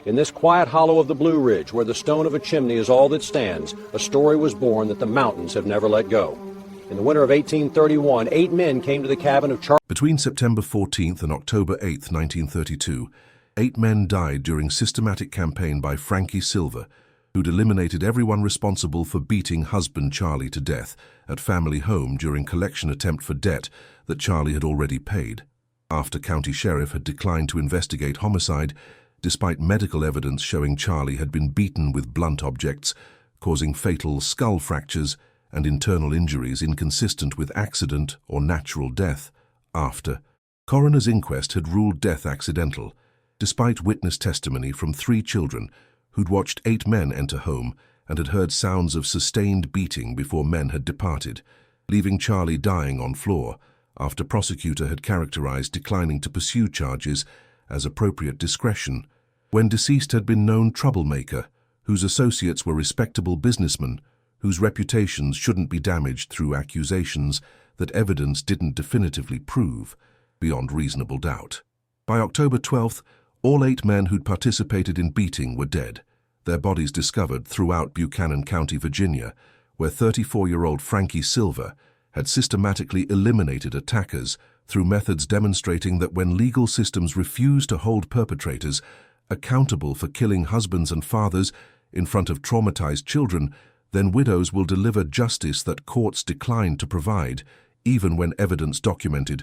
In this quiet hollow of the Blue Ridge, where the stone of a chimney is all that stands, a story was born that the mountains have never let go. In the winter of 1831, 8 men came to the cabin of Charlie. Between September 14th and October 8th, 1932, 8 men died during systematic campaign by Frankie Silver, who'd eliminated everyone responsible for beating husband Charlie to death at family home during collection attempt for debt that Charlie had already paid. After county sheriff had declined to investigate homicide, despite medical evidence showing Charlie had been beaten with blunt objects, causing fatal skull fractures and internal injuries inconsistent with accident or natural death. After coroner's inquest had ruled death accidental, despite witness testimony from 3 children who'd watched 8 men enter home and had heard sounds of sustained beating before men had departed, leaving Charlie dying on floor after prosecutor had characterized declining to pursue charges as appropriate discretion, when deceased had been known troublemaker, whose associates were respectable businessmen, whose reputations shouldn't be damaged through accusations that evidence didn't definitively prove, beyond reasonable doubt. By October 12th, all 8 men who'd participated in beating were dead, their bodies discovered throughout Buchanan County, Virginia, where 34-year-old Frankie Silver had systematically eliminated attackers through methods demonstrating that when legal systems refuse to hold perpetrators accountable for killing husbands and fathers in front of traumatized children, then widows will deliver justice that courts decline to provide, even when evidence documented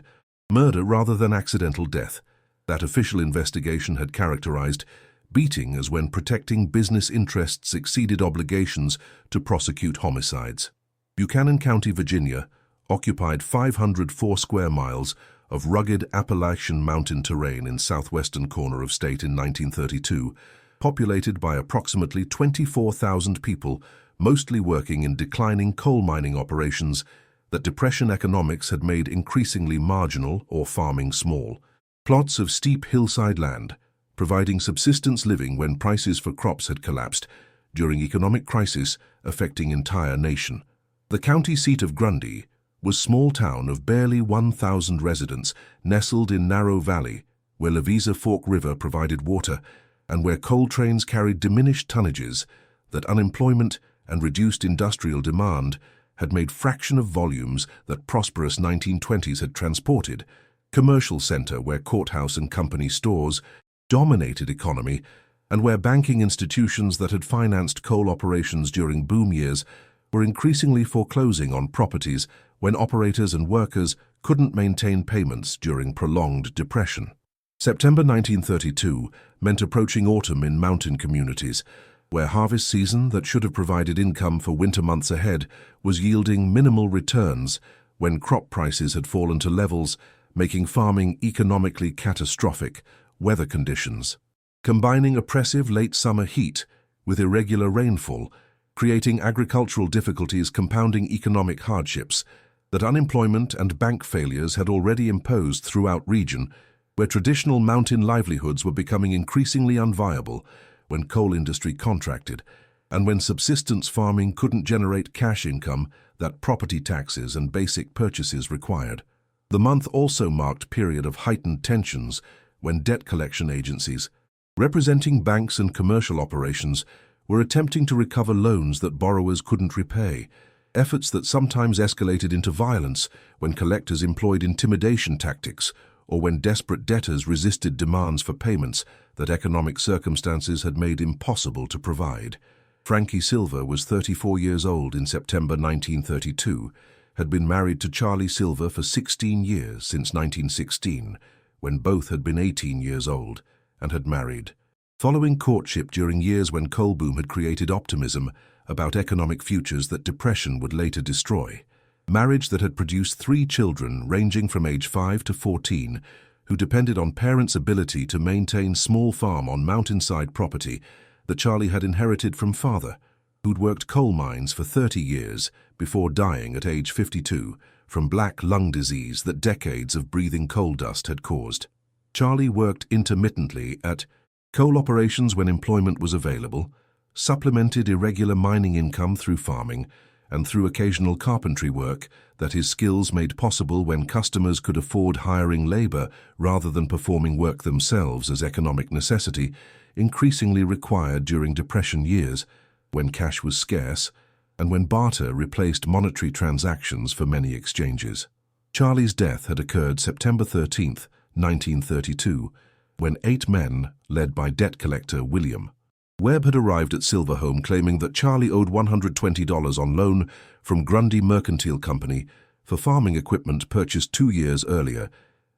murder rather than accidental death. That official investigation had characterized beating as when protecting business interests exceeded obligations to prosecute homicides. Buchanan County, Virginia, occupied 504 square miles of rugged Appalachian mountain terrain in southwestern corner of state in 1932, populated by approximately 24,000 people, mostly working in declining coal mining operations that Depression economics had made increasingly marginal or farming small. Plots of steep hillside land, providing subsistence living when prices for crops had collapsed during economic crisis affecting entire nation. The county seat of Grundy was a small town of barely 1,000 residents nestled in narrow valley where Lavisa Fork River provided water and where coal trains carried diminished tonnages that unemployment and reduced industrial demand had made fraction of volumes that prosperous 1920s had transported. Commercial center where courthouse and company stores dominated economy and where banking institutions that had financed coal operations during boom years were increasingly foreclosing on properties when operators and workers couldn't maintain payments during prolonged depression. September 1932 meant approaching autumn in mountain communities, where harvest season that should have provided income for winter months ahead was yielding minimal returns when crop prices had fallen to levels making farming economically catastrophic. Weather conditions, combining oppressive late summer heat with irregular rainfall, creating agricultural difficulties compounding economic hardships that unemployment and bank failures had already imposed throughout region, where traditional mountain livelihoods were becoming increasingly unviable when coal industry contracted, and when subsistence farming couldn't generate cash income that property taxes and basic purchases required. The month also marked a period of heightened tensions when debt collection agencies, representing banks and commercial operations, were attempting to recover loans that borrowers couldn't repay, efforts that sometimes escalated into violence when collectors employed intimidation tactics or when desperate debtors resisted demands for payments that economic circumstances had made impossible to provide. Frankie Silver was 34 years old in September 1932, had been married to Charlie Silver for 16 years since 1916, when both had been 18 years old, and had married. Following courtship during years when coal boom had created optimism about economic futures that depression would later destroy. Marriage that had produced 3 children ranging from age 5 to 14, who depended on parents' ability to maintain small farm on mountainside property that Charlie had inherited from father, who'd worked coal mines for 30 years before dying at age 52 from black lung disease that decades of breathing coal dust had caused. Charlie worked intermittently at coal operations when employment was available, supplemented irregular mining income through farming, and through occasional carpentry work that his skills made possible when customers could afford hiring labor rather than performing work themselves as economic necessity, increasingly required during Depression years, when cash was scarce, and when barter replaced monetary transactions for many exchanges. Charlie's death had occurred September 13, 1932, when 8 men, led by debt collector William Webb, had arrived at Silver home claiming that Charlie owed $120 on loan from Grundy Mercantile Company for farming equipment purchased 2 years earlier,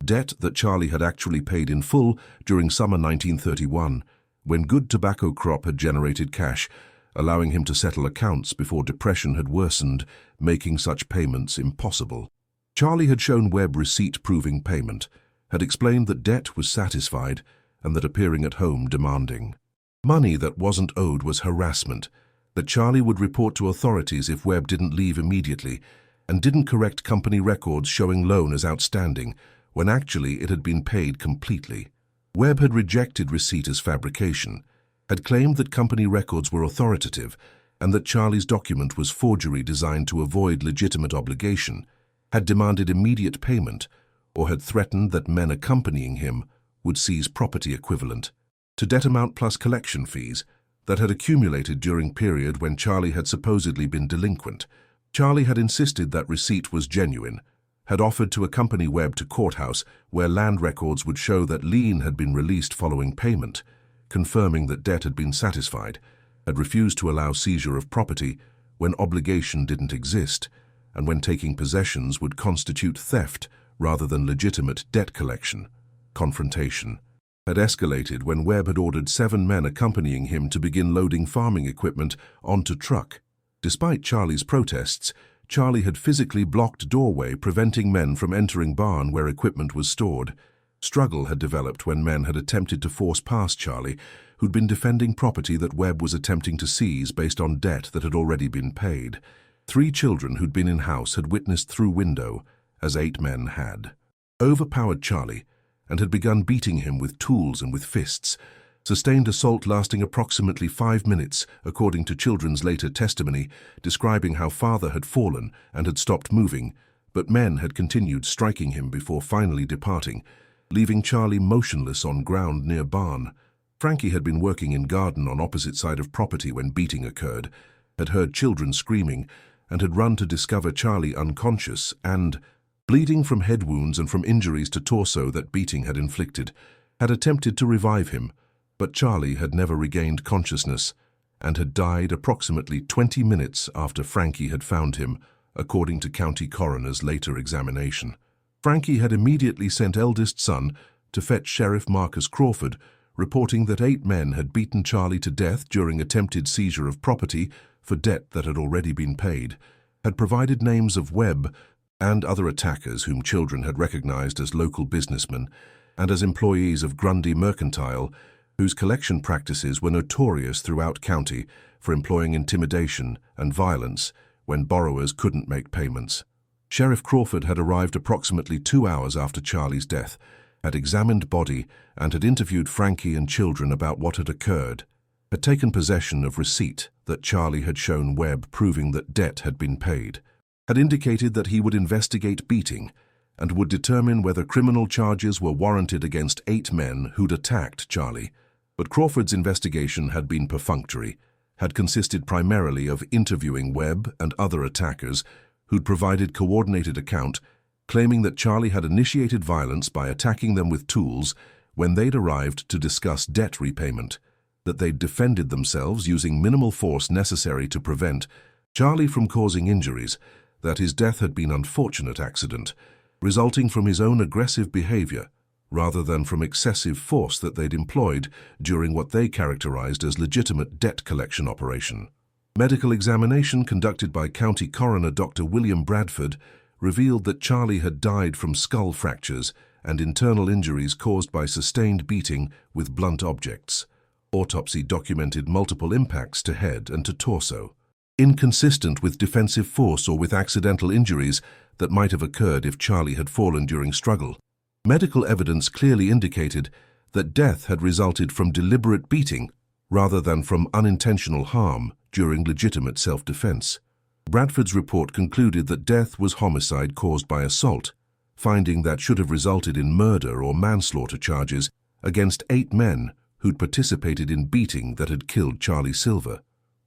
debt that Charlie had actually paid in full during summer 1931, when good tobacco crop had generated cash, allowing him to settle accounts before depression had worsened, making such payments impossible. Charlie had shown Webb receipt proving payment, had explained that debt was satisfied and that appearing at home demanding. Money that wasn't owed was harassment, that Charlie would report to authorities if Webb didn't leave immediately, and didn't correct company records showing loan as outstanding, when actually it had been paid completely. Webb had rejected receipt as fabrication, had claimed that company records were authoritative, and that Charlie's document was forgery designed to avoid legitimate obligation, had demanded immediate payment, or had threatened that men accompanying him would seize property equivalent to debt amount plus collection fees that had accumulated during period when Charlie had supposedly been delinquent. Charlie had insisted that receipt was genuine, had offered to accompany Webb to courthouse where land records would show that lien had been released following payment, confirming that debt had been satisfied, had refused to allow seizure of property when obligation didn't exist, and when taking possessions would constitute theft rather than legitimate debt collection. Confrontation had escalated when Webb had ordered 7 men accompanying him to begin loading farming equipment onto truck. Despite Charlie's protests, Charlie had physically blocked doorway, preventing men from entering barn where equipment was stored. Struggle had developed when men had attempted to force past Charlie, who'd been defending property that Webb was attempting to seize based on debt that had already been paid. 3 children who'd been in house had witnessed through window, as 8 men had overpowered Charlie and had begun beating him with tools and with fists. Sustained assault lasting approximately 5 minutes, according to children's later testimony, describing how father had fallen and had stopped moving, but men had continued striking him before finally departing, leaving Charlie motionless on ground near barn. Frankie had been working in garden on opposite side of property when beating occurred, had heard children screaming, and had run to discover Charlie unconscious and, bleeding from head wounds and from injuries to torso that beating had inflicted, had attempted to revive him, but Charlie had never regained consciousness and had died approximately 20 minutes after Frankie had found him, according to county coroner's later examination. Frankie had immediately sent eldest son to fetch Sheriff Marcus Crawford, reporting that 8 men had beaten Charlie to death during attempted seizure of property for debt that had already been paid, had provided names of Webb and other attackers whom children had recognized as local businessmen and as employees of Grundy Mercantile, whose collection practices were notorious throughout county for employing intimidation and violence when borrowers couldn't make payments. Sheriff Crawford had arrived approximately 2 hours after Charlie's death, had examined body and had interviewed Frankie and children about what had occurred, had taken possession of receipt that Charlie had shown Webb proving that debt had been paid, had indicated that he would investigate beating and would determine whether criminal charges were warranted against 8 men who'd attacked Charlie. But Crawford's investigation had been perfunctory, had consisted primarily of interviewing Webb and other attackers who'd provided coordinated account, claiming that Charlie had initiated violence by attacking them with tools when they'd arrived to discuss debt repayment, that they'd defended themselves using minimal force necessary to prevent Charlie from causing injuries, that his death had been an unfortunate accident, resulting from his own aggressive behavior, rather than from excessive force that they'd employed during what they characterized as legitimate debt collection operation. Medical examination conducted by County Coroner Dr. William Bradford revealed that Charlie had died from skull fractures and internal injuries caused by sustained beating with blunt objects. Autopsy documented multiple impacts to head and to torso, inconsistent with defensive force or with accidental injuries that might have occurred if Charlie had fallen during struggle. Medical evidence clearly indicated that death had resulted from deliberate beating rather than from unintentional harm during legitimate self-defense. Bradford's report concluded that death was homicide caused by assault, finding that should have resulted in murder or manslaughter charges against 8 men who'd participated in beating that had killed Charlie Silver.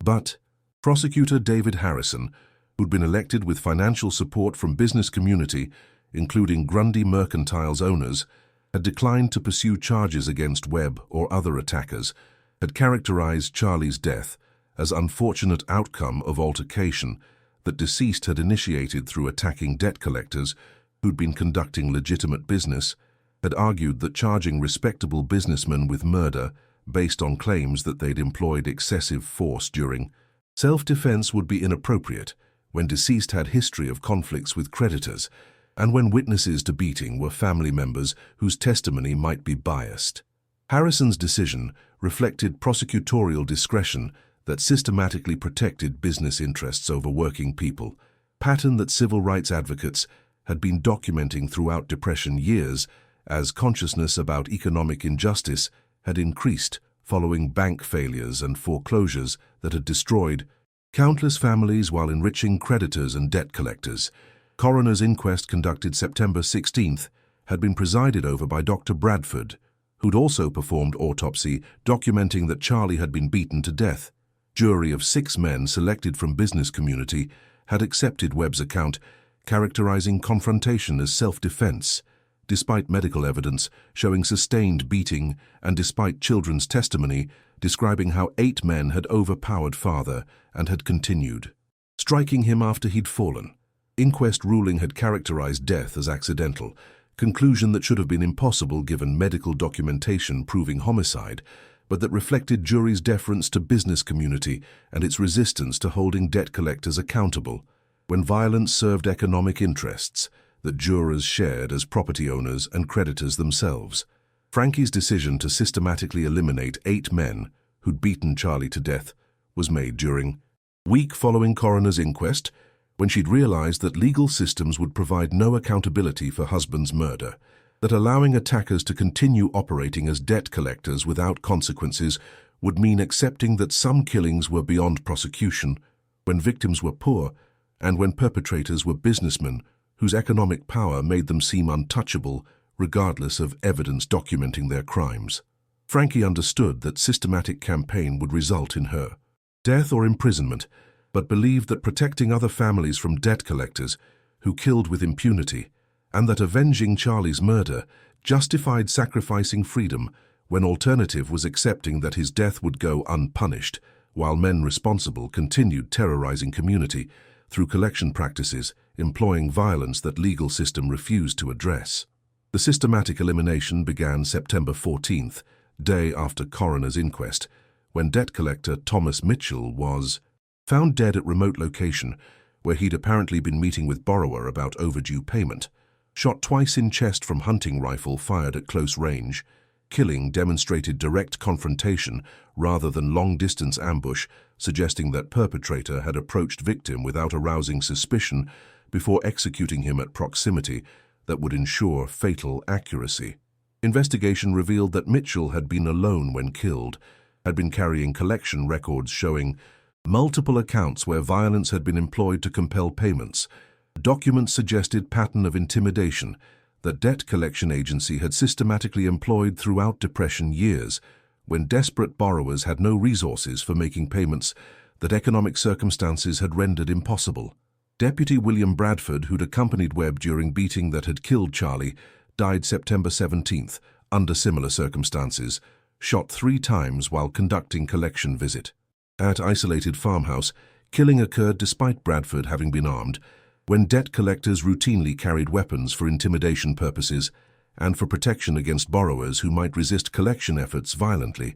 But prosecutor David Harrison, who'd been elected with financial support from business community, including Grundy Mercantile's owners, had declined to pursue charges against Webb or other attackers, had characterized Charlie's death as unfortunate outcome of altercation that deceased had initiated through attacking debt collectors who'd been conducting legitimate business, had argued that charging respectable businessmen with murder based on claims that they'd employed excessive force during self-defense would be inappropriate when deceased had history of conflicts with creditors and when witnesses to beating were family members whose testimony might be biased. Harrison's decision reflected prosecutorial discretion that systematically protected business interests over working people, pattern that civil rights advocates had been documenting throughout Depression years as consciousness about economic injustice had increased following bank failures and foreclosures that had destroyed countless families while enriching creditors and debt collectors. Coroner's inquest conducted September 16th had been presided over by Dr. Bradford, who'd also performed autopsy documenting that Charlie had been beaten to death. Jury of 6 men selected from business community had accepted Webb's account, characterizing confrontation as self-defense, despite medical evidence showing sustained beating and despite children's testimony describing how 8 men had overpowered father and had continued striking him after he'd fallen. Inquest ruling had characterized death as accidental, conclusion that should have been impossible given medical documentation proving homicide, but that reflected jury's deference to business community and its resistance to holding debt collectors accountable when violence served economic interests that jurors shared as property owners and creditors themselves. Frankie's decision to systematically eliminate 8 men who'd beaten Charlie to death was made during week following coroner's inquest, when she'd realized that legal systems would provide no accountability for husband's murder, that allowing attackers to continue operating as debt collectors without consequences would mean accepting that some killings were beyond prosecution when victims were poor and when perpetrators were businessmen whose economic power made them seem untouchable regardless of evidence documenting their crimes. Frankie understood that systematic campaign would result in her death or imprisonment, but believed that protecting other families from debt collectors who killed with impunity and that avenging Charlie's murder justified sacrificing freedom when alternative was accepting that his death would go unpunished while men responsible continued terrorizing community through collection practices employing violence that legal system refused to address. The systematic elimination began September 14th, day after coroner's inquest, when debt collector Thomas Mitchell was found dead at remote location where he'd apparently been meeting with borrower about overdue payment, shot twice in chest from hunting rifle fired at close range. Killing demonstrated direct confrontation rather than long-distance ambush, suggesting that perpetrator had approached victim without arousing suspicion before executing him at proximity that would ensure fatal accuracy. Investigation revealed that Mitchell had been alone when killed, had been carrying collection records showing multiple accounts where violence had been employed to compel payments. Documents suggested pattern of intimidation that debt collection agency had systematically employed throughout Depression years when desperate borrowers had no resources for making payments that economic circumstances had rendered impossible. Deputy William Bradford, who'd accompanied Webb during beating that had killed Charlie, died September 17th under similar circumstances, shot 3 times while conducting collection visit. At isolated farmhouse, killing occurred despite Bradford having been armed, when debt collectors routinely carried weapons for intimidation purposes and for protection against borrowers who might resist collection efforts violently.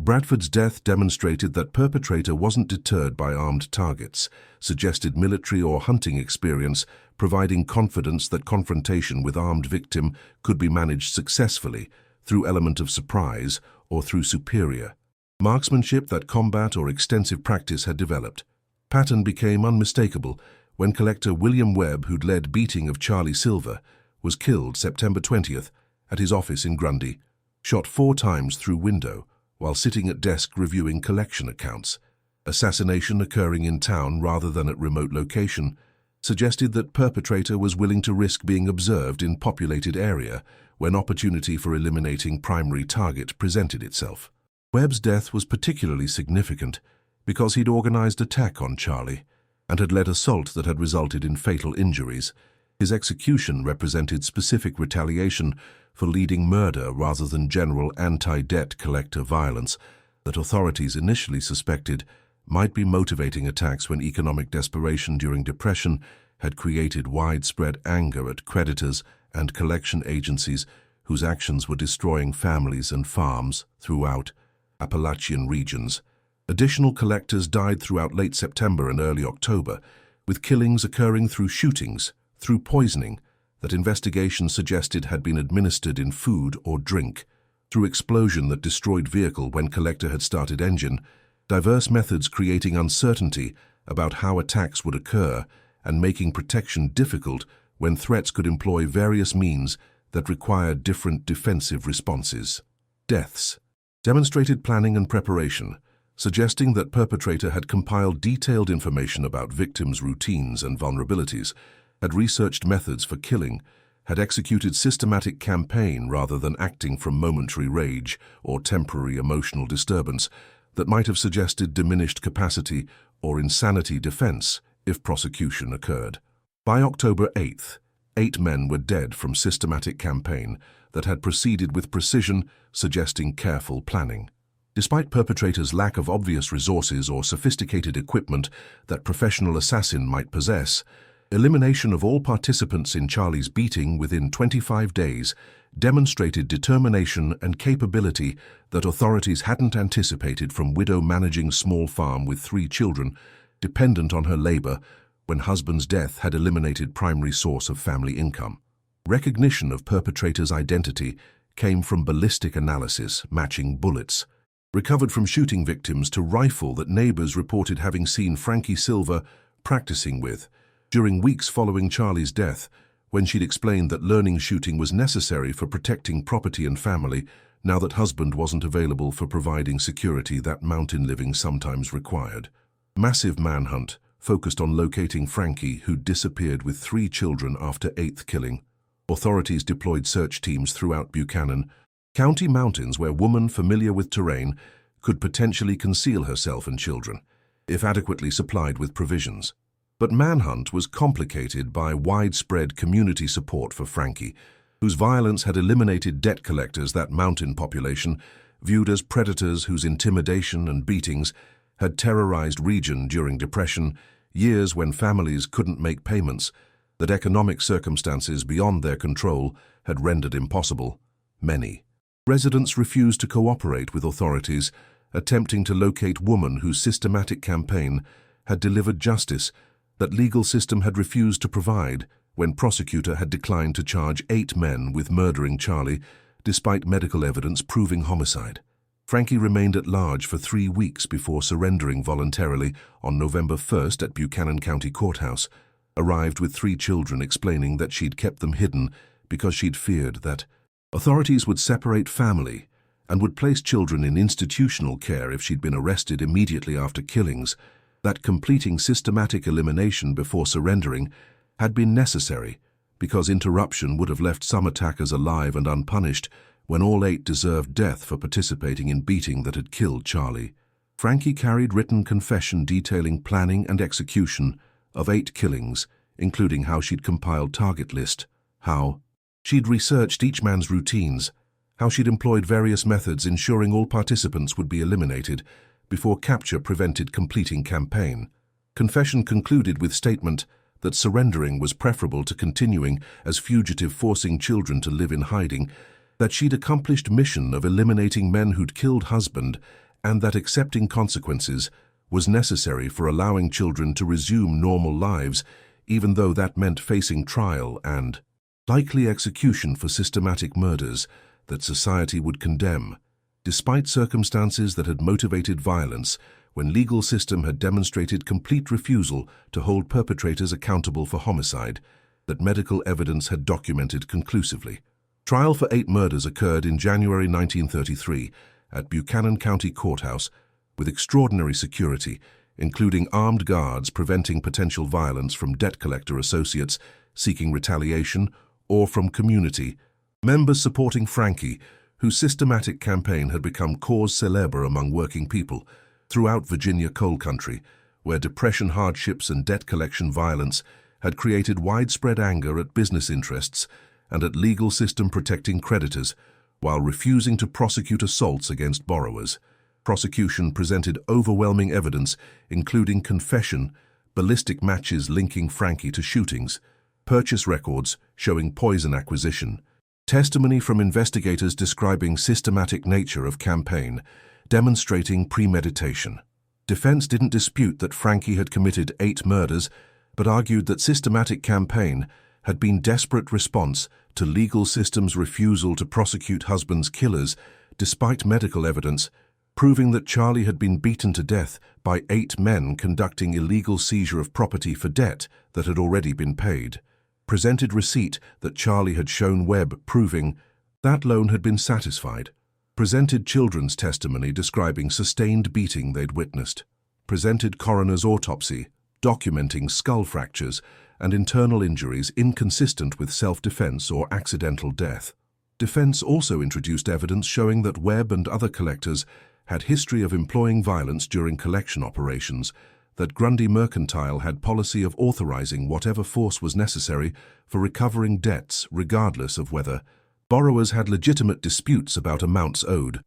Bradford's death demonstrated that perpetrator wasn't deterred by armed targets, suggested military or hunting experience, providing confidence that confrontation with armed victim could be managed successfully through element of surprise or through superior marksmanship that combat or extensive practice had developed. Pattern became unmistakable when collector William Webb, who'd led beating of Charlie Silver, was killed September 20th at his office in Grundy, shot 4 times through window while sitting at desk reviewing collection accounts. Assassination occurring in town rather than at remote location suggested that perpetrator was willing to risk being observed in populated area when opportunity for eliminating primary target presented itself. Webb's death was particularly significant because he'd organized attack on Charlie and had led assault that had resulted in fatal injuries. His execution represented specific retaliation for leading murder rather than general anti-debt collector violence that authorities initially suspected might be motivating attacks when economic desperation during Depression had created widespread anger at creditors and collection agencies whose actions were destroying families and farms throughout Appalachian regions. Additional collectors died throughout late September and early October, with killings occurring through shootings, through poisoning that investigations suggested had been administered in food or drink, through explosion that destroyed vehicle when collector had started engine, diverse methods creating uncertainty about how attacks would occur and making protection difficult when threats could employ various means that required different defensive responses. Deaths demonstrated planning and preparation, suggesting that perpetrator had compiled detailed information about victims' routines and vulnerabilities, had researched methods for killing, had executed systematic campaign rather than acting from momentary rage or temporary emotional disturbance that might have suggested diminished capacity or insanity defense if prosecution occurred. By October 8th, 8 men were dead from systematic campaign that had proceeded with precision, suggesting careful planning. Despite perpetrators' lack of obvious resources or sophisticated equipment that professional assassin might possess, elimination of all participants in Charlie's beating within 25 days demonstrated determination and capability that authorities hadn't anticipated from widow managing small farm with 3 children, dependent on her labor, when husband's death had eliminated primary source of family income. Recognition of perpetrator's identity came from ballistic analysis matching bullets, recovered from shooting victims to rifle that neighbors reported having seen Frankie Silver practicing with during weeks following Charlie's death, when she'd explained that learning shooting was necessary for protecting property and family now that husband wasn't available for providing security that mountain living sometimes required. Massive manhunt focused on locating Frankie, who disappeared with 3 children after 8th killing. Authorities deployed search teams throughout Buchanan County mountains where woman familiar with terrain could potentially conceal herself and children, if adequately supplied with provisions. But manhunt was complicated by widespread community support for Frankie, whose violence had eliminated debt collectors that mountain population viewed as predators whose intimidation and beatings had terrorized region during Depression, years when families couldn't make payments that economic circumstances beyond their control had rendered impossible. Many residents refused to cooperate with authorities attempting to locate woman whose systematic campaign had delivered justice that legal system had refused to provide when prosecutor had declined to charge 8 men with murdering Charlie despite medical evidence proving homicide. Frankie remained at large for 3 weeks before surrendering voluntarily on November 1st at Buchanan County Courthouse, arrived with 3 children explaining that she'd kept them hidden because she'd feared that authorities would separate family and would place children in institutional care if she'd been arrested immediately after killings, that completing systematic elimination before surrendering had been necessary because interruption would have left some attackers alive and unpunished when all 8 deserved death for participating in beating that had killed Charlie. Frankie carried written confession detailing planning and execution of 8 killings, including how she'd compiled target list, how she'd researched each man's routines, how she'd employed various methods ensuring all participants would be eliminated before capture prevented completing campaign. Confession concluded with statement that surrendering was preferable to continuing as fugitive, forcing children to live in hiding, that she'd accomplished mission of eliminating men who'd killed husband, and that accepting consequences was necessary for allowing children to resume normal lives, even though that meant facing trial and likely execution for systematic murders that society would condemn, despite circumstances that had motivated violence when legal system had demonstrated complete refusal to hold perpetrators accountable for homicide that medical evidence had documented conclusively. Trial for 8 murders occurred in January 1933 at Buchanan County Courthouse with extraordinary security, including armed guards preventing potential violence from debt collector associates seeking retaliation or from community members supporting Frankie, whose systematic campaign had become cause célèbre among working people throughout Virginia coal country, where depression hardships and debt collection violence had created widespread anger at business interests and at legal system protecting creditors, while refusing to prosecute assaults against borrowers. Prosecution presented overwhelming evidence, including confession, ballistic matches linking Frankie to shootings, purchase records showing poison acquisition, testimony from investigators describing systematic nature of campaign, demonstrating premeditation. Defense didn't dispute that Frankie had committed 8 murders, but argued that systematic campaign had been desperate response to legal system's refusal to prosecute husband's killers, despite medical evidence proving that Charlie had been beaten to death by 8 men conducting illegal seizure of property for debt that had already been paid. Presented receipt that Charlie had shown Webb proving that loan had been satisfied. Presented children's testimony describing sustained beating they'd witnessed. Presented coroner's autopsy documenting skull fractures and internal injuries inconsistent with self-defense or accidental death. Defense also introduced evidence showing that Webb and other collectors had history of employing violence during collection operations, that Grundy Mercantile had policy of authorizing whatever force was necessary for recovering debts regardless of whether borrowers had legitimate disputes about amounts owed.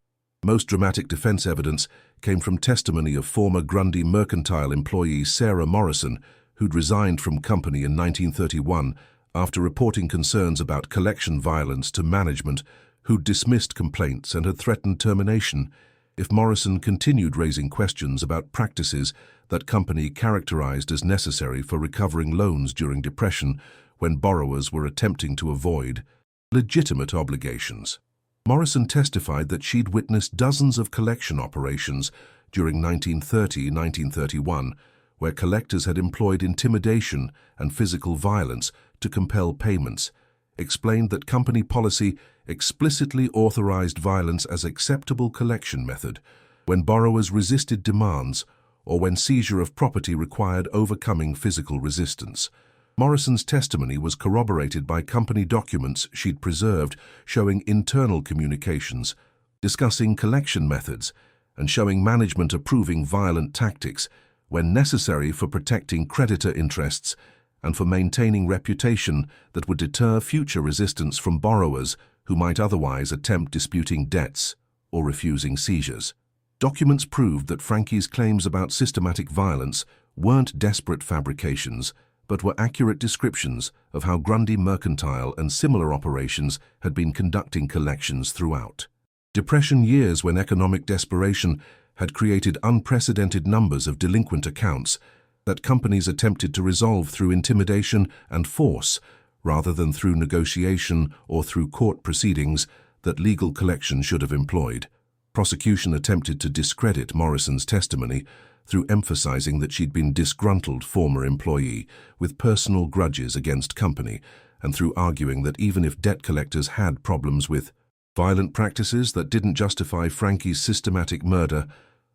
Most dramatic defense evidence came from testimony of former Grundy Mercantile employee Sarah Morrison, who'd resigned from company in 1931 after reporting concerns about collection violence to management, who'd dismissed complaints and had threatened termination if Morrison continued raising questions about practices that company characterized as necessary for recovering loans during depression when borrowers were attempting to avoid legitimate obligations. Morrison testified that she'd witnessed dozens of collection operations during 1930-1931 where collectors had employed intimidation and physical violence to compel payments, explained that company policy explicitly authorized violence as acceptable collection method when borrowers resisted demands or when seizure of property required overcoming physical resistance. Morrison's testimony was corroborated by company documents she'd preserved showing internal communications, discussing collection methods, and showing management approving violent tactics when necessary for protecting creditor interests and for maintaining reputation that would deter future resistance from borrowers who might otherwise attempt disputing debts or refusing seizures. Documents proved that Frankie's claims about systematic violence weren't desperate fabrications, but were accurate descriptions of how Grundy Mercantile and similar operations had been conducting collections throughout. Depression years when economic desperation had created unprecedented numbers of delinquent accounts that companies attempted to resolve through intimidation and force rather than through negotiation or through court proceedings that legal collection should have employed. Prosecution attempted to discredit Morrison's testimony through emphasizing that she'd been disgruntled former employee with personal grudges against company, and through arguing that even if debt collectors had problems with violent practices that didn't justify Frankie's systematic murder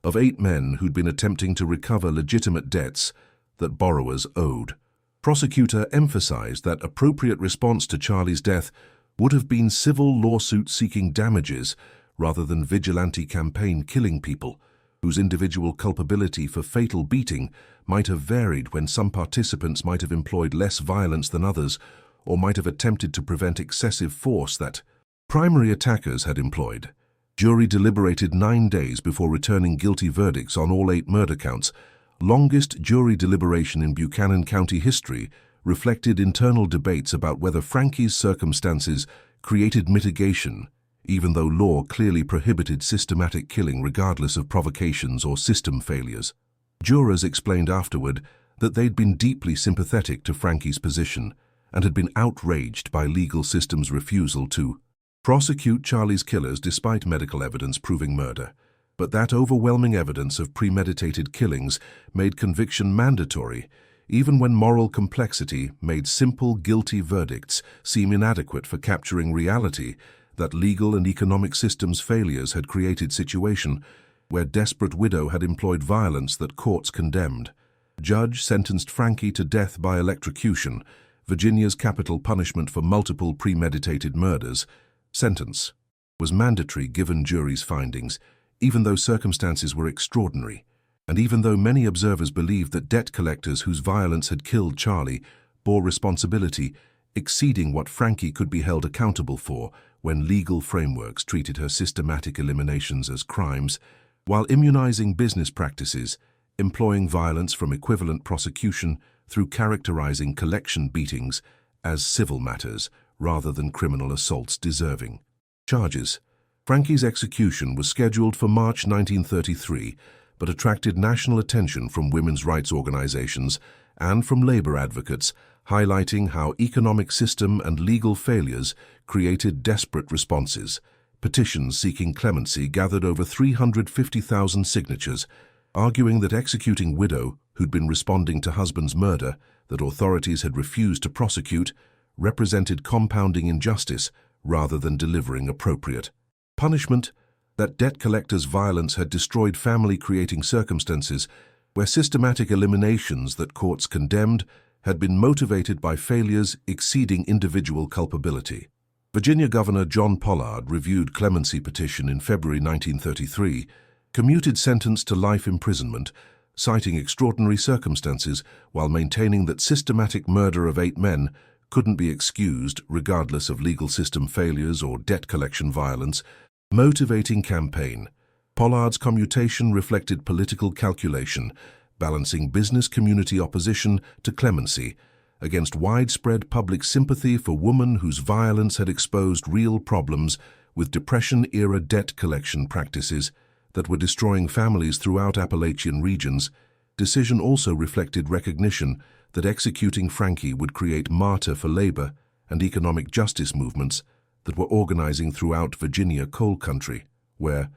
of 8 men who'd been attempting to recover legitimate debts that borrowers owed. Prosecutor emphasized that appropriate response to Charlie's death would have been civil lawsuit seeking damages rather than vigilante campaign killing people, whose individual culpability for fatal beating might have varied when some participants might have employed less violence than others or might have attempted to prevent excessive force that primary attackers had employed. Jury deliberated 9 days before returning guilty verdicts on all 8 murder counts. Longest jury deliberation in Buchanan County history reflected internal debates about whether Frankie's circumstances created mitigation, even though law clearly prohibited systematic killing regardless of provocations or system failures. Jurors explained afterward that they'd been deeply sympathetic to Frankie's position and had been outraged by legal system's refusal to prosecute Charlie's killers despite medical evidence proving murder, but that overwhelming evidence of premeditated killings made conviction mandatory, even when moral complexity made simple guilty verdicts seem inadequate for capturing reality that legal and economic systems' failures had created situation where desperate widow had employed violence that courts condemned. Judge sentenced Frankie to death by electrocution, Virginia's capital punishment for multiple premeditated murders. Sentence: was mandatory given jury's findings, even though circumstances were extraordinary, and even though many observers believed that debt collectors whose violence had killed Charlie bore responsibility exceeding what Frankie could be held accountable for when legal frameworks treated her systematic eliminations as crimes, while immunizing business practices, employing violence from equivalent prosecution through characterizing collection beatings as civil matters rather than criminal assaults deserving charges. Frankie's execution was scheduled for March 1933, but attracted national attention from women's rights organizations and from labor advocates, highlighting how economic system and legal failures created desperate responses. Petitions seeking clemency gathered over 350,000 signatures, arguing that executing widow, who'd been responding to husband's murder that authorities had refused to prosecute, represented compounding injustice rather than delivering appropriate punishment, that debt collectors' violence had destroyed family-creating circumstances where systematic eliminations that courts condemned had been motivated by failures exceeding individual culpability. Virginia Governor John Pollard reviewed clemency petition in February 1933, commuted sentence to life imprisonment, citing extraordinary circumstances while maintaining that systematic murder of 8 men couldn't be excused regardless of legal system failures or debt collection violence. Motivating campaign. Pollard's commutation reflected political calculation, balancing business community opposition to clemency against widespread public sympathy for women whose violence had exposed real problems with Depression-era debt collection practices that were destroying families throughout Appalachian regions. Decision also reflected recognition that executing Frankie would create martyr for labor and economic justice movements that were organizing throughout Virginia coal country, where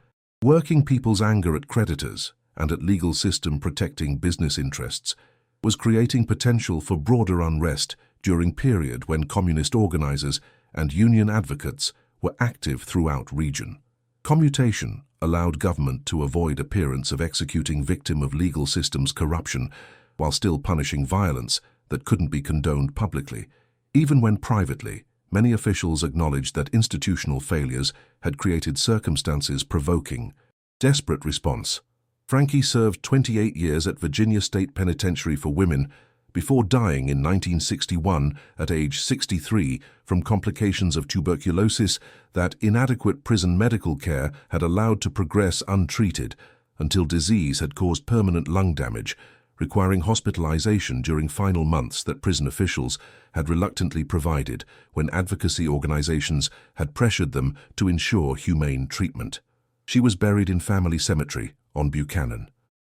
working people's anger at creditors and at legal system protecting business interests was creating potential for broader unrest during period when communist organizers and union advocates were active throughout region. Commutation allowed government to avoid appearance of executing victim of legal system's corruption while still punishing violence that couldn't be condoned publicly, even when privately. Many officials acknowledged that institutional failures had created circumstances provoking desperate response. Frankie served 28 years at Virginia State Penitentiary for Women before dying in 1961 at age 63 from complications of tuberculosis that inadequate prison medical care had allowed to progress untreated until disease had caused permanent lung damage, requiring hospitalization during final months that prison officials had reluctantly provided when advocacy organizations had pressured them to ensure humane treatment. She was buried in family cemetery on Buchanan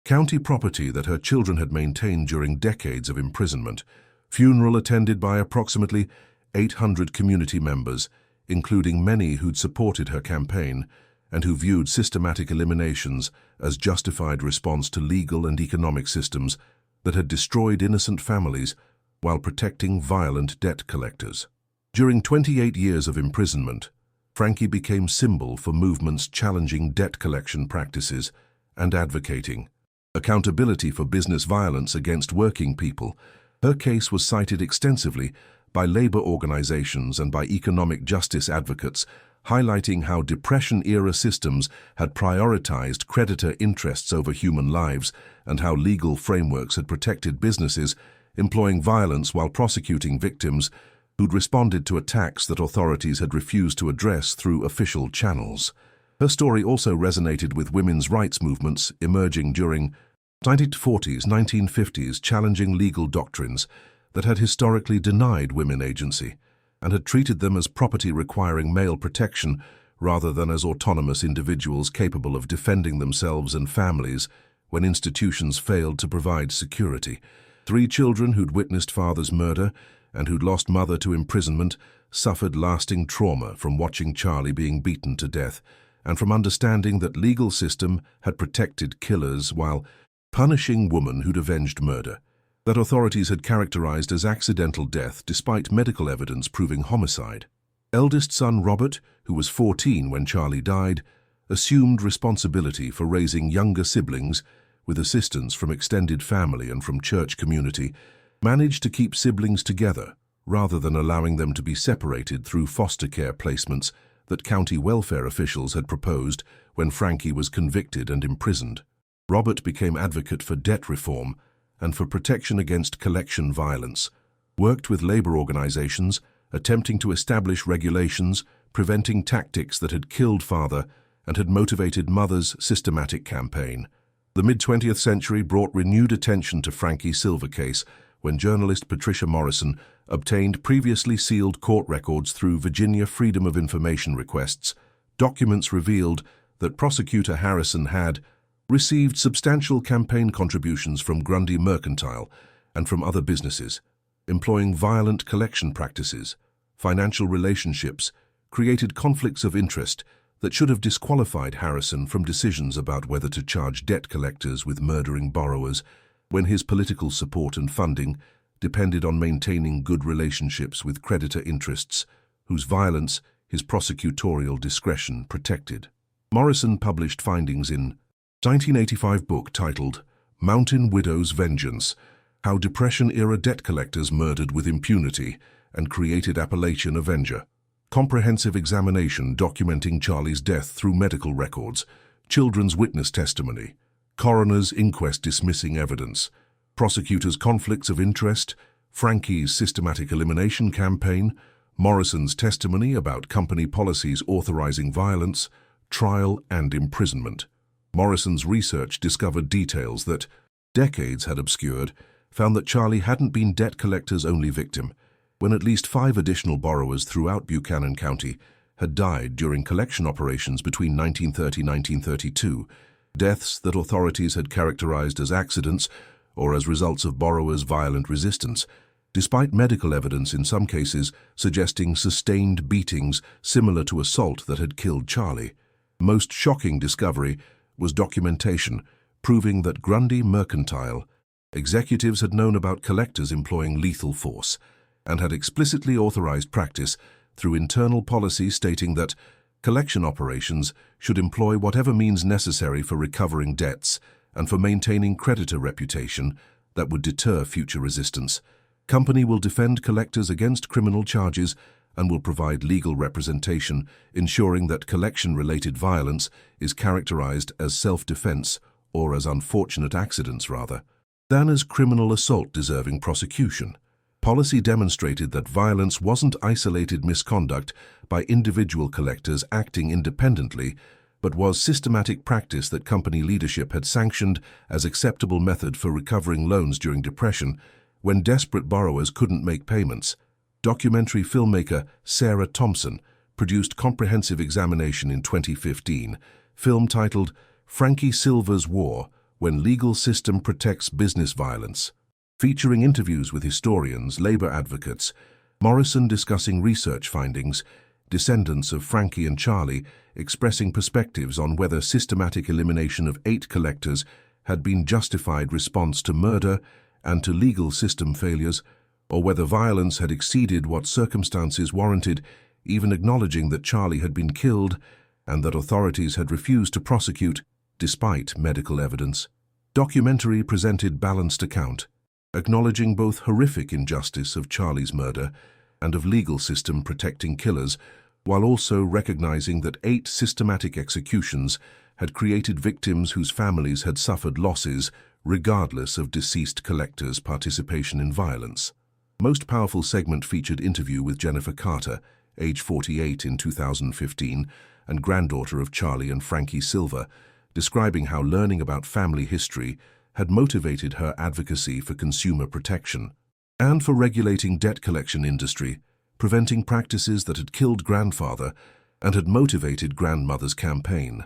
county property that her children had maintained during decades of imprisonment. Funeral attended by approximately 800 community members, including many who'd supported her campaign and who viewed systematic eliminations as justified response to legal and economic systems that had destroyed innocent families while protecting violent debt collectors. During 28 years of imprisonment, Frankie became symbol for movements challenging debt collection practices and advocating accountability for business violence against working people. Her case was cited extensively by labor organizations and by economic justice advocates, highlighting how Depression-era systems had prioritized creditor interests over human lives and how legal frameworks had protected businesses, employing violence while prosecuting victims who'd responded to attacks that authorities had refused to address through official channels. Her story also resonated with women's rights movements emerging during 1940s, 1950s, challenging legal doctrines that had historically denied women agency and had treated them as property requiring male protection rather than as autonomous individuals capable of defending themselves and families when institutions failed to provide security. 3 children who'd witnessed father's murder and who'd lost mother to imprisonment suffered lasting trauma from watching Charlie being beaten to death and from understanding that legal system had protected killers while punishing woman who'd avenged murder, that authorities had characterized as accidental death despite medical evidence proving homicide. Eldest son Robert, who was 14 when Charlie died, assumed responsibility for raising younger siblings with assistance from extended family and from church community, managed to keep siblings together rather than allowing them to be separated through foster care placements that county welfare officials had proposed when Frankie was convicted and imprisoned. Robert became advocate for debt reform and for protection against collection violence, worked with labor organizations, attempting to establish regulations, preventing tactics that had killed father and had motivated mother's systematic campaign. The mid-20th century brought renewed attention to Frankie Silver case when journalist Patricia Morrison obtained previously sealed court records through Virginia Freedom of Information requests. Documents revealed that prosecutor Harrison had received substantial campaign contributions from Grundy Mercantile and from other businesses, employing violent collection practices, financial relationships, created conflicts of interest that should have disqualified Harrison from decisions about whether to charge debt collectors with murdering borrowers when his political support and funding depended on maintaining good relationships with creditor interests, whose violence his prosecutorial discretion protected. Morrison published findings in 1985 book titled Mountain Widow's Vengeance, How Depression-Era Debt Collectors Murdered with Impunity and Created Appalachian Avenger. Comprehensive examination documenting Charlie's death through medical records, children's witness testimony, coroner's inquest dismissing evidence, prosecutors' conflicts of interest, Frankie's systematic elimination campaign, Morrison's testimony about company policies authorizing violence, trial and imprisonment. Morrison's research discovered details that decades had obscured, found that Charlie hadn't been debt collectors' only victim, when at least 5 additional borrowers throughout Buchanan County had died during collection operations between 1930 and 1932, deaths that authorities had characterized as accidents or as results of borrowers' violent resistance, despite medical evidence in some cases suggesting sustained beatings similar to assault that had killed Charlie. Most shocking discovery was documentation proving that Grundy Mercantile executives had known about collectors employing lethal force and had explicitly authorized practice through internal policy stating that collection operations should employ whatever means necessary for recovering debts and for maintaining creditor reputation that would deter future resistance. Company will defend collectors against criminal charges and will provide legal representation, ensuring that collection-related violence is characterized as self-defense or as unfortunate accidents rather, than as criminal assault deserving prosecution. Policy demonstrated that violence wasn't isolated misconduct by individual collectors acting independently, but was systematic practice that company leadership had sanctioned as acceptable method for recovering loans during Depression when desperate borrowers couldn't make payments. Documentary filmmaker Sarah Thompson produced comprehensive examination in 2015, film titled Frankie Silver's War, When Legal System Protects Business Violence. Featuring interviews with historians, labor advocates, Morrison discussing research findings, descendants of Frankie and Charlie expressing perspectives on whether systematic elimination of 8 collectors had been justified response to murder and to legal system failures, or whether violence had exceeded what circumstances warranted, even acknowledging that Charlie had been killed and that authorities had refused to prosecute despite medical evidence. Documentary presented balanced account, acknowledging both horrific injustice of Charlie's murder and of legal system protecting killers, while also recognizing that 8 systematic executions had created victims whose families had suffered losses regardless of deceased collectors' participation in violence. Most powerful segment featured interview with Jennifer Carter, age 48 in 2015, and granddaughter of Charlie and Frankie Silver, describing how learning about family history had motivated her advocacy for consumer protection and for regulating debt collection industry, preventing practices that had killed grandfather and had motivated grandmother's campaign.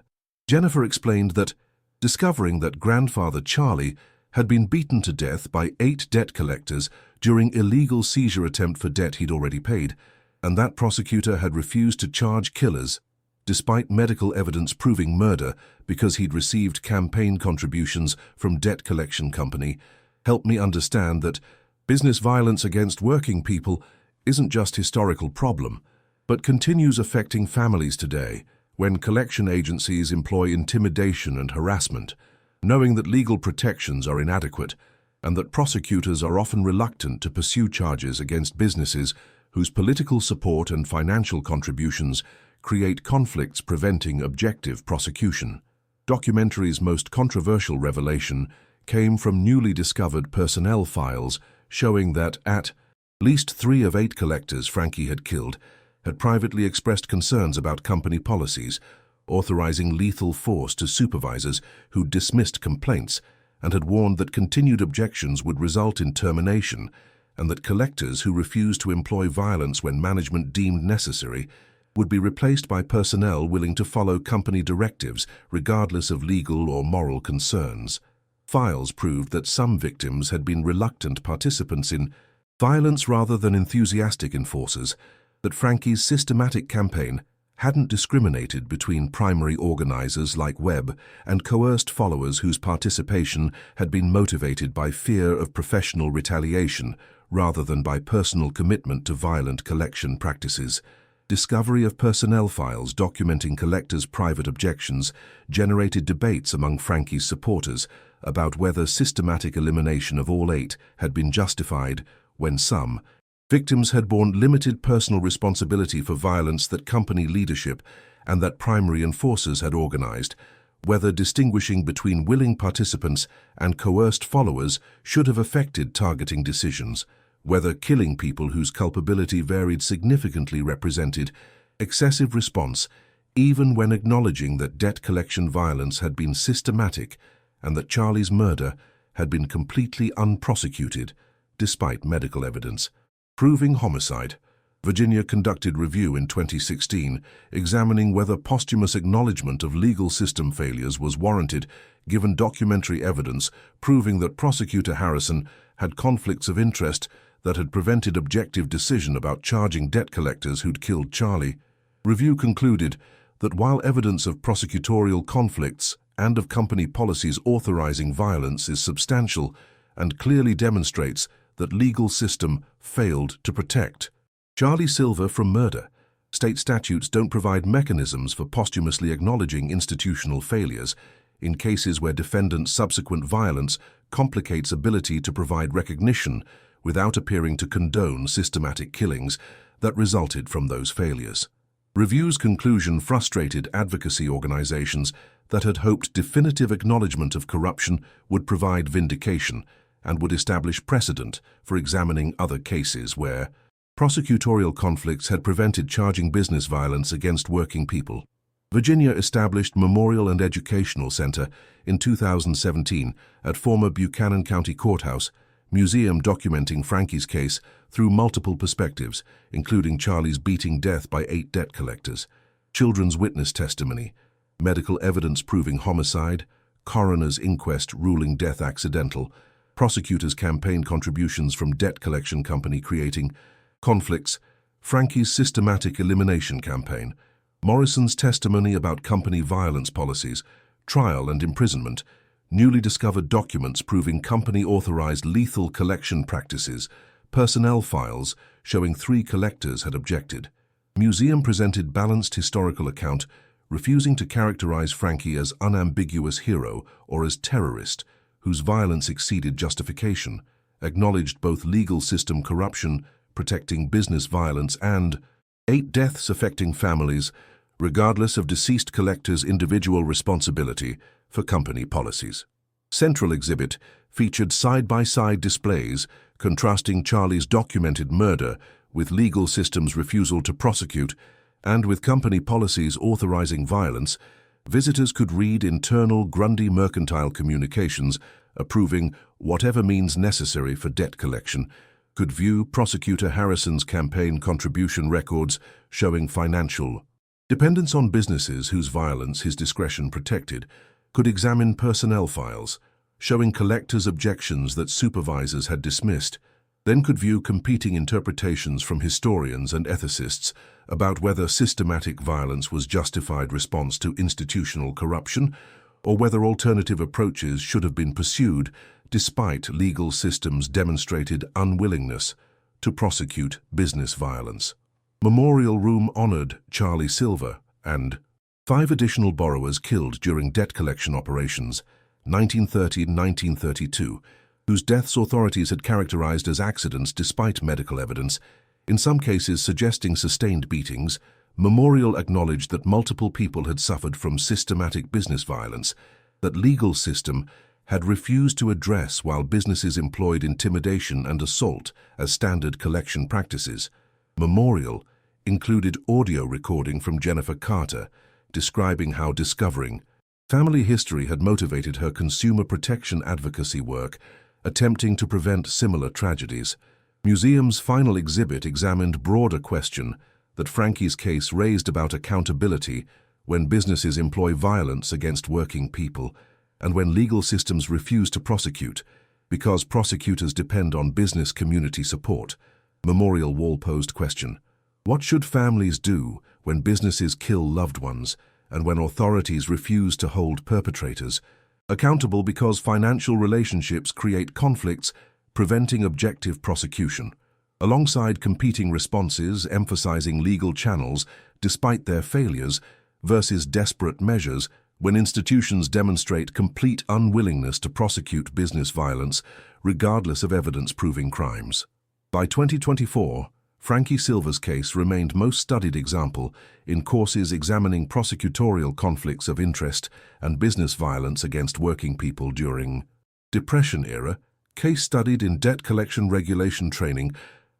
Jennifer explained that, discovering that grandfather Charlie had been beaten to death by 8 debt collectors during illegal seizure attempt for debt he'd already paid, and that prosecutor had refused to charge killers, despite medical evidence proving murder because he'd received campaign contributions from debt collection company, helped me understand that business violence against working people isn't just historical problem, but continues affecting families today when collection agencies employ intimidation and harassment, knowing that legal protections are inadequate and that prosecutors are often reluctant to pursue charges against businesses whose political support and financial contributions create conflicts preventing objective prosecution. Documentary's most controversial revelation came from newly discovered personnel files showing that at least 3 of 8 collectors Frankie had killed had privately expressed concerns about company policies, authorizing lethal force to supervisors who dismissed complaints and had warned that continued objections would result in termination, and that collectors who refused to employ violence when management deemed necessary would be replaced by personnel willing to follow company directives regardless of legal or moral concerns. Files proved that some victims had been reluctant participants in violence rather than enthusiastic enforcers, that Frankie's systematic campaign hadn't discriminated between primary organizers like Webb and coerced followers whose participation had been motivated by fear of professional retaliation rather than by personal commitment to violent collection practices. Discovery of personnel files documenting collectors' private objections generated debates among Frankie's supporters about whether systematic elimination of all 8 had been justified when some victims had borne limited personal responsibility for violence that company leadership and that primary enforcers had organized, whether distinguishing between willing participants and coerced followers should have affected targeting decisions, whether killing people whose culpability varied significantly represented excessive response, even when acknowledging that debt collection violence had been systematic and that Charlie's murder had been completely unprosecuted, despite medical evidence. Proving homicide. Virginia conducted review in 2016, examining whether posthumous acknowledgement of legal system failures was warranted, given documentary evidence proving that Prosecutor Harrison had conflicts of interest that had prevented objective decision about charging debt collectors who'd killed Charlie. Review concluded that while evidence of prosecutorial conflicts and of company policies authorizing violence is substantial and clearly demonstrates that legal system failed to protect Charlie Silver from murder, state statutes don't provide mechanisms for posthumously acknowledging institutional failures in cases where defendants' subsequent violence complicates ability to provide recognition without appearing to condone systematic killings that resulted from those failures. Review's conclusion frustrated advocacy organizations that had hoped definitive acknowledgement of corruption would provide vindication and would establish precedent for examining other cases where prosecutorial conflicts had prevented charging business violence against working people. Virginia established Memorial and Educational Center in 2017 at former Buchanan County Courthouse, museum documenting Frankie's case through multiple perspectives, including Charlie's beating death by 8 debt collectors, children's witness testimony, medical evidence proving homicide, coroner's inquest ruling death accidental, prosecutors' campaign contributions from debt collection company creating conflicts, Frankie's systematic elimination campaign, Morrison's testimony about company violence policies, trial and imprisonment, newly discovered documents proving company-authorized lethal collection practices, personnel files showing 3 collectors had objected. Museum presented balanced historical account, refusing to characterize Frankie as unambiguous hero or as terrorist, whose violence exceeded justification, acknowledged both legal system corruption, protecting business violence, and 8 deaths affecting families, regardless of deceased collectors' individual responsibility for company policies. Central exhibit featured side-by-side displays contrasting Charlie's documented murder with legal systems' refusal to prosecute and with company policies authorizing violence. Visitors could read internal Grundy mercantile communications approving whatever means necessary for debt collection, could view Prosecutor Harrison's campaign contribution records showing financial dependence on businesses whose violence his discretion protected, could examine personnel files showing collectors' objections that supervisors had dismissed, then could view competing interpretations from historians and ethicists about whether systematic violence was justified response to institutional corruption or whether alternative approaches should have been pursued despite legal systems' demonstrated unwillingness to prosecute business violence. Memorial Room honored Charlie Silver and 5 additional borrowers killed during debt collection operations, 1930-1932, whose deaths authorities had characterized as accidents despite medical evidence, in some cases suggesting sustained beatings, Memorial acknowledged that multiple people had suffered from systematic business violence that legal system had refused to address while businesses employed intimidation and assault as standard collection practices. Memorial included audio recording from Jennifer Carter, describing how discovering family history had motivated her consumer protection advocacy work, attempting to prevent similar tragedies. Museum's final exhibit examined broader question that Frankie's case raised about accountability when businesses employ violence against working people and when legal systems refuse to prosecute because prosecutors depend on business community support. Memorial wall posed question: what should families do when businesses kill loved ones and when authorities refuse to hold perpetrators accountable because financial relationships create conflicts, preventing objective prosecution? Alongside competing responses emphasizing legal channels despite their failures versus desperate measures when institutions demonstrate complete unwillingness to prosecute business violence regardless of evidence proving crimes. By 2024, Frankie Silver's case remained most studied example in courses examining prosecutorial conflicts of interest and business violence against working people during Depression era, case studied in debt collection regulation training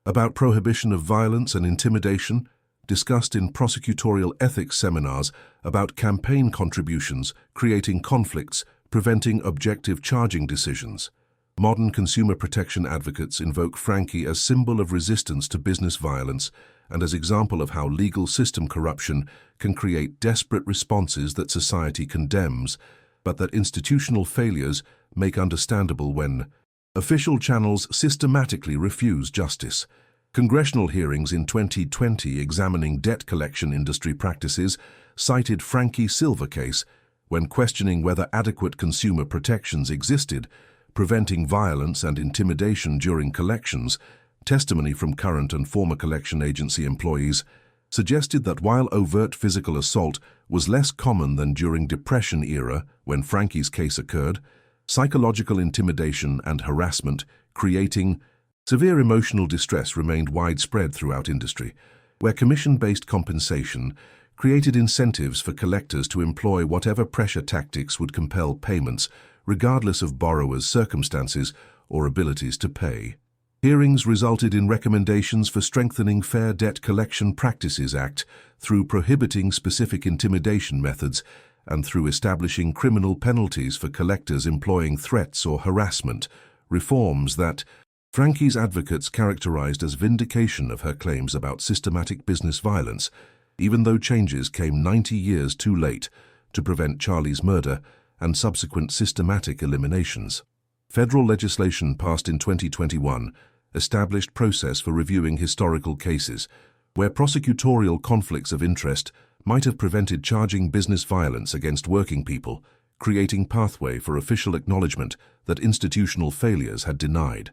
about prohibition of violence and intimidation, discussed in prosecutorial ethics seminars about campaign contributions, creating conflicts, preventing objective charging decisions. Modern consumer protection advocates invoke Frankie as symbol of resistance to business violence and as example of how legal system corruption can create desperate responses that society condemns, but that institutional failures make understandable when official channels systematically refuse justice. Congressional hearings in 2020 examining debt collection industry practices cited Frankie Silver case when questioning whether adequate consumer protections existed, preventing violence and intimidation during collections. Testimony from current and former collection agency employees suggested that while overt physical assault was less common than during Depression era when Frankie's case occurred, psychological intimidation and harassment, creating severe emotional distress remained widespread throughout industry, where commission-based compensation created incentives for collectors to employ whatever pressure tactics would compel payments, regardless of borrowers' circumstances or abilities to pay. Hearings resulted in recommendations for strengthening Fair Debt Collection Practices Act through prohibiting specific intimidation methods and through establishing criminal penalties for collectors employing threats or harassment, reforms that Frankie's advocates characterized as vindication of her claims about systematic business violence, even though changes came 90 years too late to prevent Charlie's murder and subsequent systematic eliminations. Federal legislation passed in 2021 established process for reviewing historical cases where prosecutorial conflicts of interest might have prevented charging business violence against working people, creating pathway for official acknowledgement that institutional failures had denied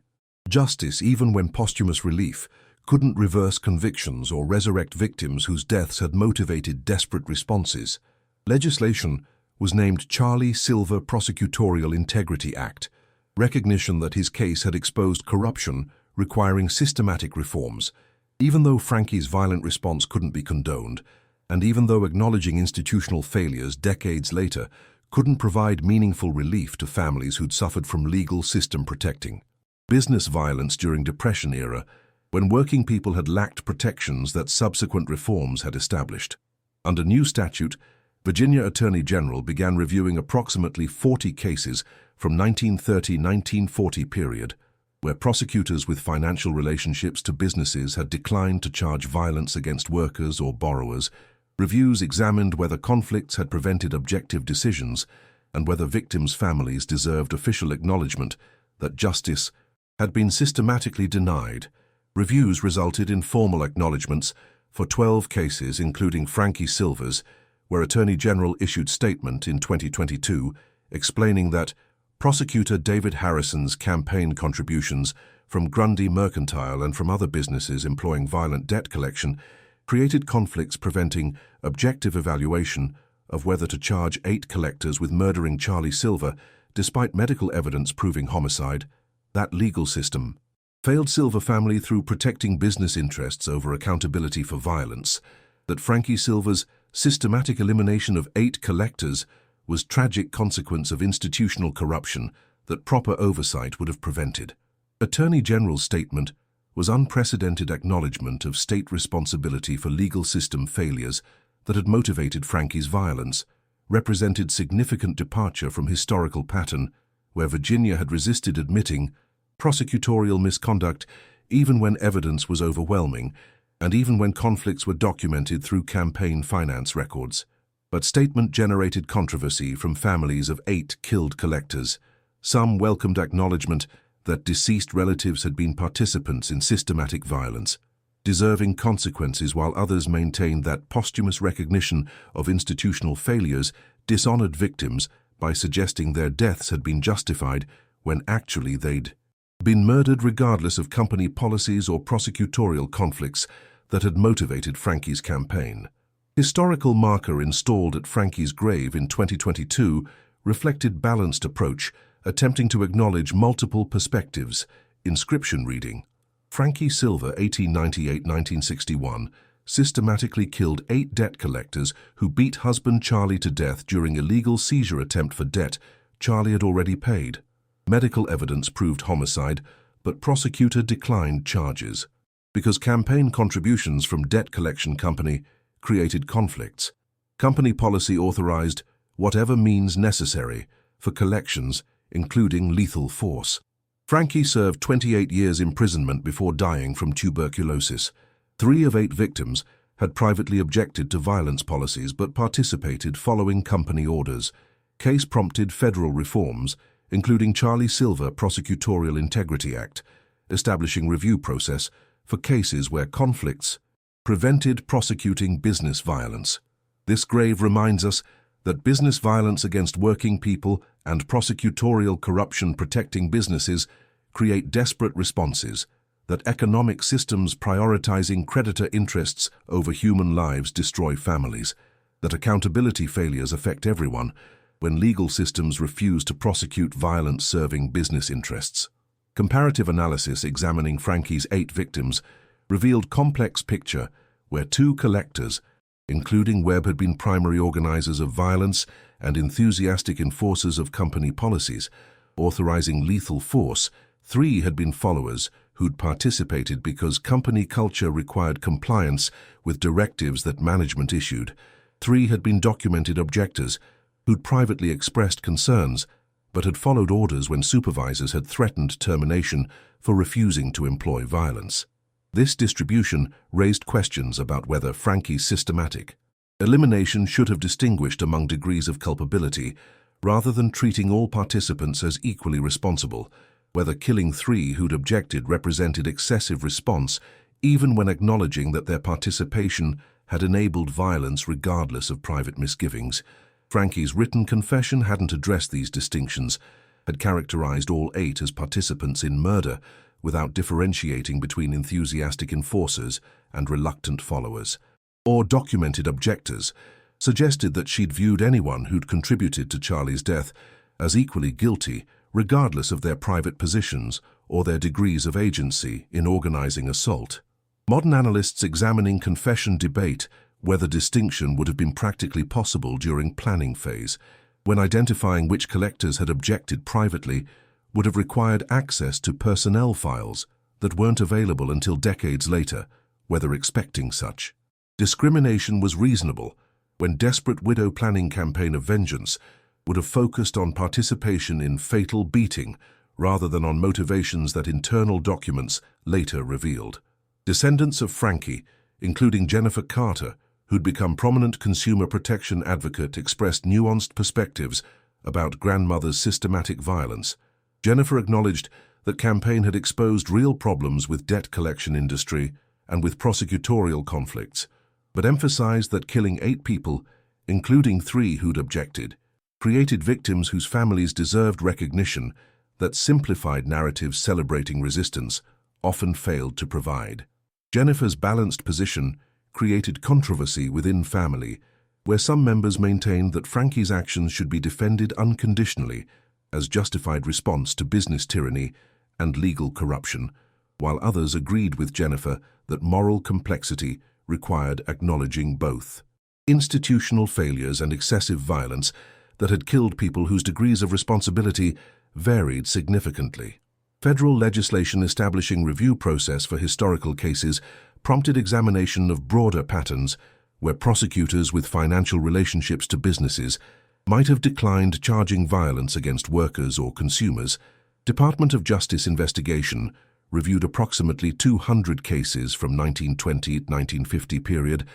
justice even when posthumous relief couldn't reverse convictions or resurrect victims whose deaths had motivated desperate responses. Legislation was named Charlie Silver Prosecutorial Integrity Act, recognition that his case had exposed corruption requiring systematic reforms, even though Frankie's violent response couldn't be condoned, and even though acknowledging institutional failures decades later couldn't provide meaningful relief to families who'd suffered from legal system protecting business violence during Depression era, when working people had lacked protections that subsequent reforms had established. Under new statute, Virginia Attorney General began reviewing approximately 40 cases from 1930-1940 period, where prosecutors with financial relationships to businesses had declined to charge violence against workers or borrowers. Reviews examined whether conflicts had prevented objective decisions and whether victims' families deserved official acknowledgement that justice had been systematically denied. Reviews resulted in formal acknowledgements for 12 cases, including Frankie Silver's, where Attorney General issued statement in 2022 explaining that Prosecutor David Harrison's campaign contributions from Grundy Mercantile and from other businesses employing violent debt collection created conflicts preventing objective evaluation of whether to charge 8 collectors with murdering Charlie Silver despite medical evidence proving homicide. That legal system failed Silver family through protecting business interests over accountability for violence. that Frankie Silver's systematic elimination of 8 collectors was tragic consequence of institutional corruption that proper oversight would have prevented. Attorney General's statement was unprecedented acknowledgement of state responsibility for legal system failures that had motivated Frankie's violence, represented significant departure from historical pattern where Virginia had resisted admitting prosecutorial misconduct even when evidence was overwhelming and even when conflicts were documented through campaign finance records. But statement generated controversy from families of 8 killed collectors. Some welcomed acknowledgement that deceased relatives had been participants in systematic violence, deserving consequences, while others maintained that posthumous recognition of institutional failures dishonored victims by suggesting their deaths had been justified when actually they'd been murdered regardless of company policies or prosecutorial conflicts that had motivated Frankie's campaign. Historical marker installed at Frankie's grave in 2022 reflected balanced approach, attempting to acknowledge multiple perspectives. Inscription reading: Frankie Silver, 1898-1961, systematically killed 8 debt collectors who beat husband Charlie to death during illegal seizure attempt for debt Charlie had already paid. Medical evidence proved homicide, but prosecutor declined charges. Because campaign contributions from debt collection company created conflicts, company policy authorized whatever means necessary for collections, including lethal force. Frankie served 28 years imprisonment before dying from tuberculosis. 3 of 8 victims had privately objected to violence policies but participated following company orders. Case prompted federal reforms, including Charlie Silver Prosecutorial Integrity Act, establishing review process for cases where conflicts prevented prosecuting business violence. This grave reminds us that business violence against working people and prosecutorial corruption protecting businesses create desperate responses, that economic systems prioritizing creditor interests over human lives destroy families, that accountability failures affect everyone when legal systems refuse to prosecute violence serving business interests. Comparative analysis examining Frankie's 8 victims revealed complex picture where 2 collectors, including Webb, had been primary organizers of violence and enthusiastic enforcers of company policies, authorizing lethal force. 3 had been followers who'd participated because company culture required compliance with directives that management issued. 3 had been documented objectors who'd privately expressed concerns but had followed orders when supervisors had threatened termination for refusing to employ violence. This distribution raised questions about whether Frankie's systematic elimination should have distinguished among degrees of culpability rather than treating all participants as equally responsible, whether killing 3 who'd objected represented excessive response even when acknowledging that their participation had enabled violence regardless of private misgivings. Frankie's written confession hadn't addressed these distinctions, had characterized all 8 as participants in murder without differentiating between enthusiastic enforcers and reluctant followers, or documented objectors, suggested that she'd viewed anyone who'd contributed to Charlie's death as equally guilty regardless of their private positions or their degrees of agency in organizing assault. Modern analysts examining confession debate whether distinction would have been practically possible during planning phase, when identifying which collectors had objected privately would have required access to personnel files that weren't available until decades later, whether expecting such. Discrimination was reasonable when desperate widow planning campaign of vengeance would have focused on participation in fatal beating rather than on motivations that internal documents later revealed. Descendants of Frankie, including Jennifer Carter, who'd become prominent consumer protection advocate, expressed nuanced perspectives about grandmother's systematic violence. Jennifer acknowledged that campaign had exposed real problems with debt collection industry and with prosecutorial conflicts, but emphasized that killing 8 people, including 3 who'd objected, created victims whose families deserved recognition that simplified narratives celebrating resistance often failed to provide. Jennifer's balanced position created controversy within family, where some members maintained that Frankie's actions should be defended unconditionally as justified response to business tyranny and legal corruption, while others agreed with Jennifer that moral complexity required acknowledging both. Institutional failures and excessive violence that had killed people whose degrees of responsibility varied significantly. Federal legislation establishing review process for historical cases prompted examination of broader patterns where prosecutors with financial relationships to businesses might have declined charging violence against workers or consumers. Department of Justice investigation reviewed approximately 200 cases from 1920 to 1950 period,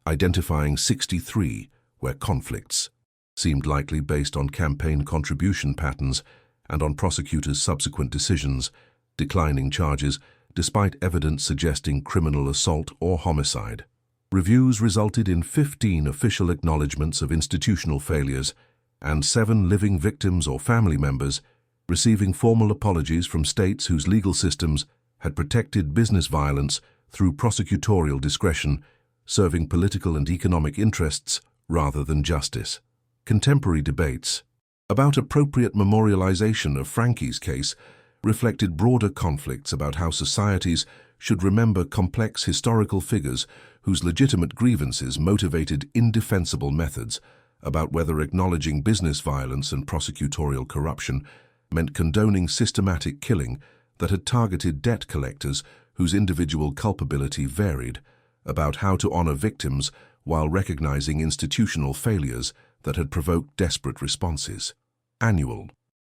identifying 63 where conflicts seemed likely based on campaign contribution patterns and on prosecutors' subsequent decisions, declining charges despite evidence suggesting criminal assault or homicide. Reviews resulted in 15 official acknowledgements of institutional failures and 7 living victims or family members receiving formal apologies from states whose legal systems had protected business violence through prosecutorial discretion, serving political and economic interests rather than justice. Contemporary debates about appropriate memorialization of Frankie's case reflected broader conflicts about how societies should remember complex historical figures whose legitimate grievances motivated indefensible methods, about whether acknowledging business violence and prosecutorial corruption meant condoning systematic killing that had targeted debt collectors whose individual culpability varied, about how to honor victims while recognizing institutional failures that had provoked desperate responses. Annual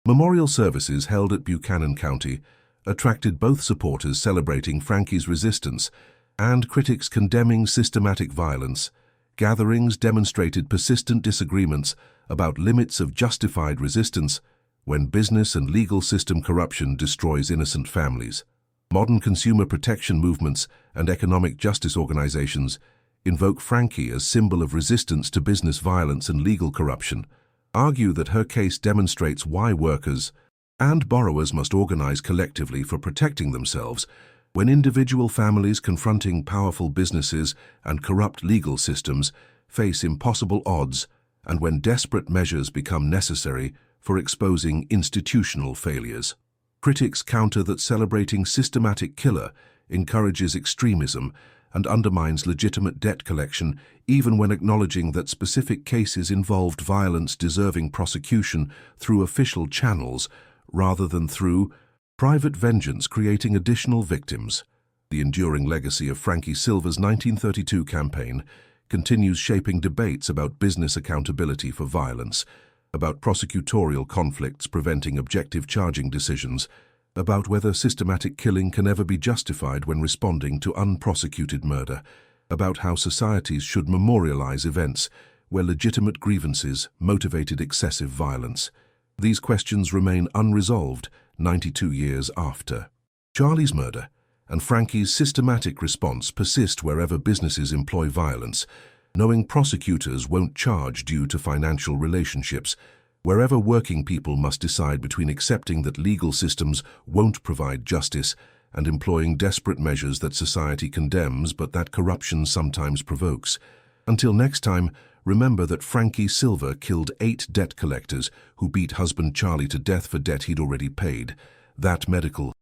memorial services held at Buchanan County attracted both supporters celebrating Frankie's resistance and critics condemning systematic violence. Gatherings demonstrated persistent disagreements about limits of justified resistance when business and legal system corruption destroys innocent families. Modern consumer protection movements and economic justice organizations invoke Frankie as symbol of resistance to business violence and legal corruption, argue that her case demonstrates why workers and borrowers must organize collectively for protecting themselves when individual families confronting powerful businesses and corrupt legal systems face impossible odds, and when desperate measures become necessary for exposing institutional failures. Critics counter that celebrating systematic killer encourages extremism and undermines legitimate debt collection, even when acknowledging that specific cases involved violence deserving prosecution through official channels rather than through private vengeance creating additional victims. The enduring legacy of Frankie Silver's 1932 campaign continues shaping debates about business accountability for violence, about prosecutorial conflicts preventing objective charging decisions, about whether systematic killing can ever be justified when responding to unprosecuted murder, about how societies should memorialize events where legitimate grievances motivated excessive violence. These questions remain unresolved 92 years after Charlie's murder, and Frankie's systematic response persist wherever businesses employ violence, knowing prosecutors won't charge due to financial relationships, wherever working people must decide between accepting that legal systems won't provide justice and employing desperate measures that society condemns but that corruption sometimes provokes. Until next time, remember that Frankie Silver killed 8 debt collectors who beat husband Charlie to death for debt he'd already paid. That medical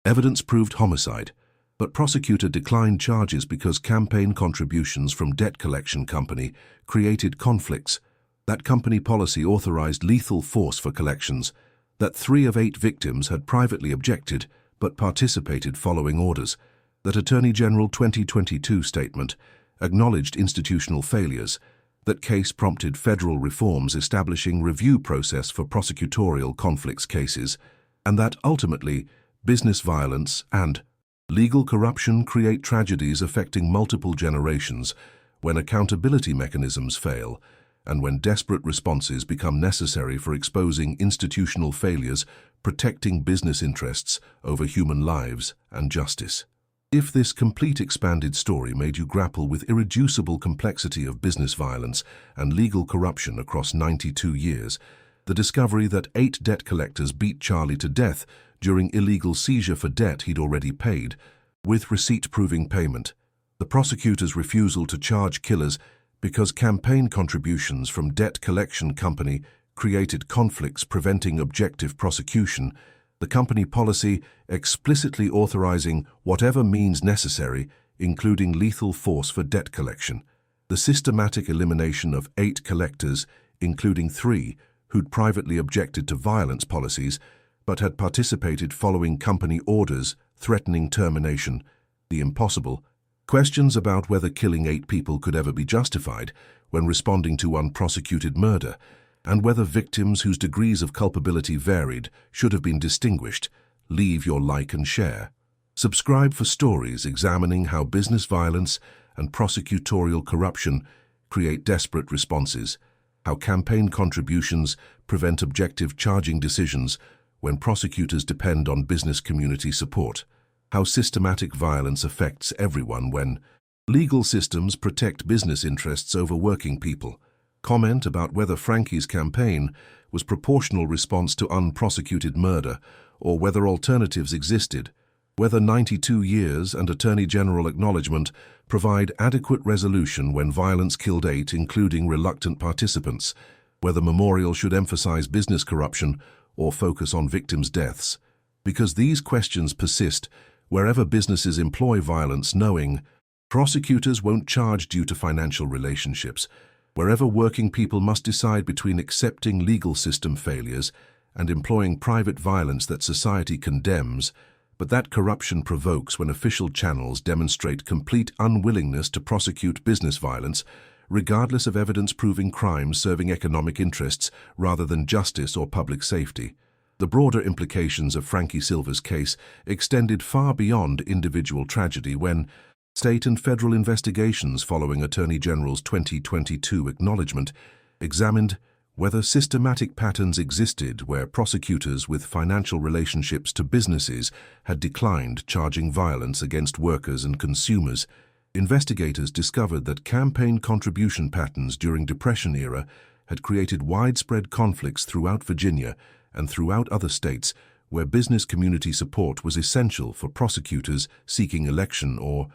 evidence proved homicide, but prosecutor declined charges because campaign contributions from debt collection company created conflicts. That company policy authorized lethal force for collections, that 3 of 8 victims had privately objected but participated following orders, that Attorney General 2022 statement acknowledged institutional failures, that case prompted federal reforms establishing review process for prosecutorial conflicts cases, and that ultimately business violence and legal corruption create tragedies affecting multiple generations when accountability mechanisms fail and when desperate responses become necessary for exposing institutional failures, protecting business interests over human lives and justice. If this complete expanded story made you grapple with irreducible complexity of business violence and legal corruption across 92 years, the discovery that 8 debt collectors beat Charlie to death during illegal seizure for debt he'd already paid, with receipt proving payment, the prosecutor's refusal to charge killers because campaign contributions from debt collection company created conflicts preventing objective prosecution, the company policy explicitly authorizing whatever means necessary including lethal force for debt collection. The systematic elimination of 8 collectors, including 3 who'd privately objected to violence policies but had participated following company orders threatening termination. The impossible. Questions about whether killing 8 people could ever be justified when responding to unprosecuted murder, and whether victims whose degrees of culpability varied should have been distinguished. Leave your like and share. Subscribe for stories examining how business violence and prosecutorial corruption create desperate responses, how campaign contributions prevent objective charging decisions when prosecutors depend on business community support, how systematic violence affects everyone when legal systems protect business interests over working people. Comment about whether Frankie's campaign was proportional response to unprosecuted murder or whether alternatives existed, whether 92 years and Attorney General acknowledgement provide adequate resolution when violence killed 8, including reluctant participants, whether memorial should emphasize business corruption or focus on victims' deaths. Because these questions persist wherever businesses employ violence, knowing prosecutors won't charge due to financial relationships, wherever working people must decide between accepting legal system failures and employing private violence that society condemns, but that corruption provokes when official channels demonstrate complete unwillingness to prosecute business violence, regardless of evidence proving crimes serving economic interests rather than justice or public safety. The broader implications of Frankie Silver's case extended far beyond individual tragedy when state and federal investigations following Attorney General's 2022 acknowledgement examined whether systematic patterns existed where prosecutors with financial relationships to businesses had declined charging violence against workers and consumers. Investigators discovered that campaign contribution patterns during Depression era had created widespread conflicts throughout Virginia and throughout other states where business community support was essential for prosecutors seeking election or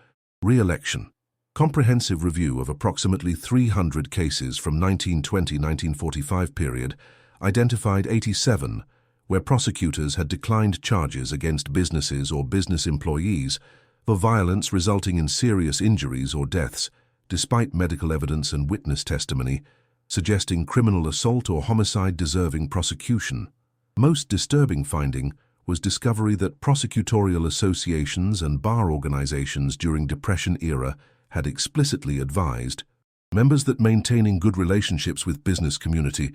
re-election. Comprehensive review of approximately 300 cases from 1920-1945 period identified 87 where prosecutors had declined charges against businesses or business employees for violence resulting in serious injuries or deaths, despite medical evidence and witness testimony suggesting criminal assault or homicide deserving prosecution. Most disturbing finding was discovery that prosecutorial associations and bar organizations during Depression era had explicitly advised members that maintaining good relationships with business community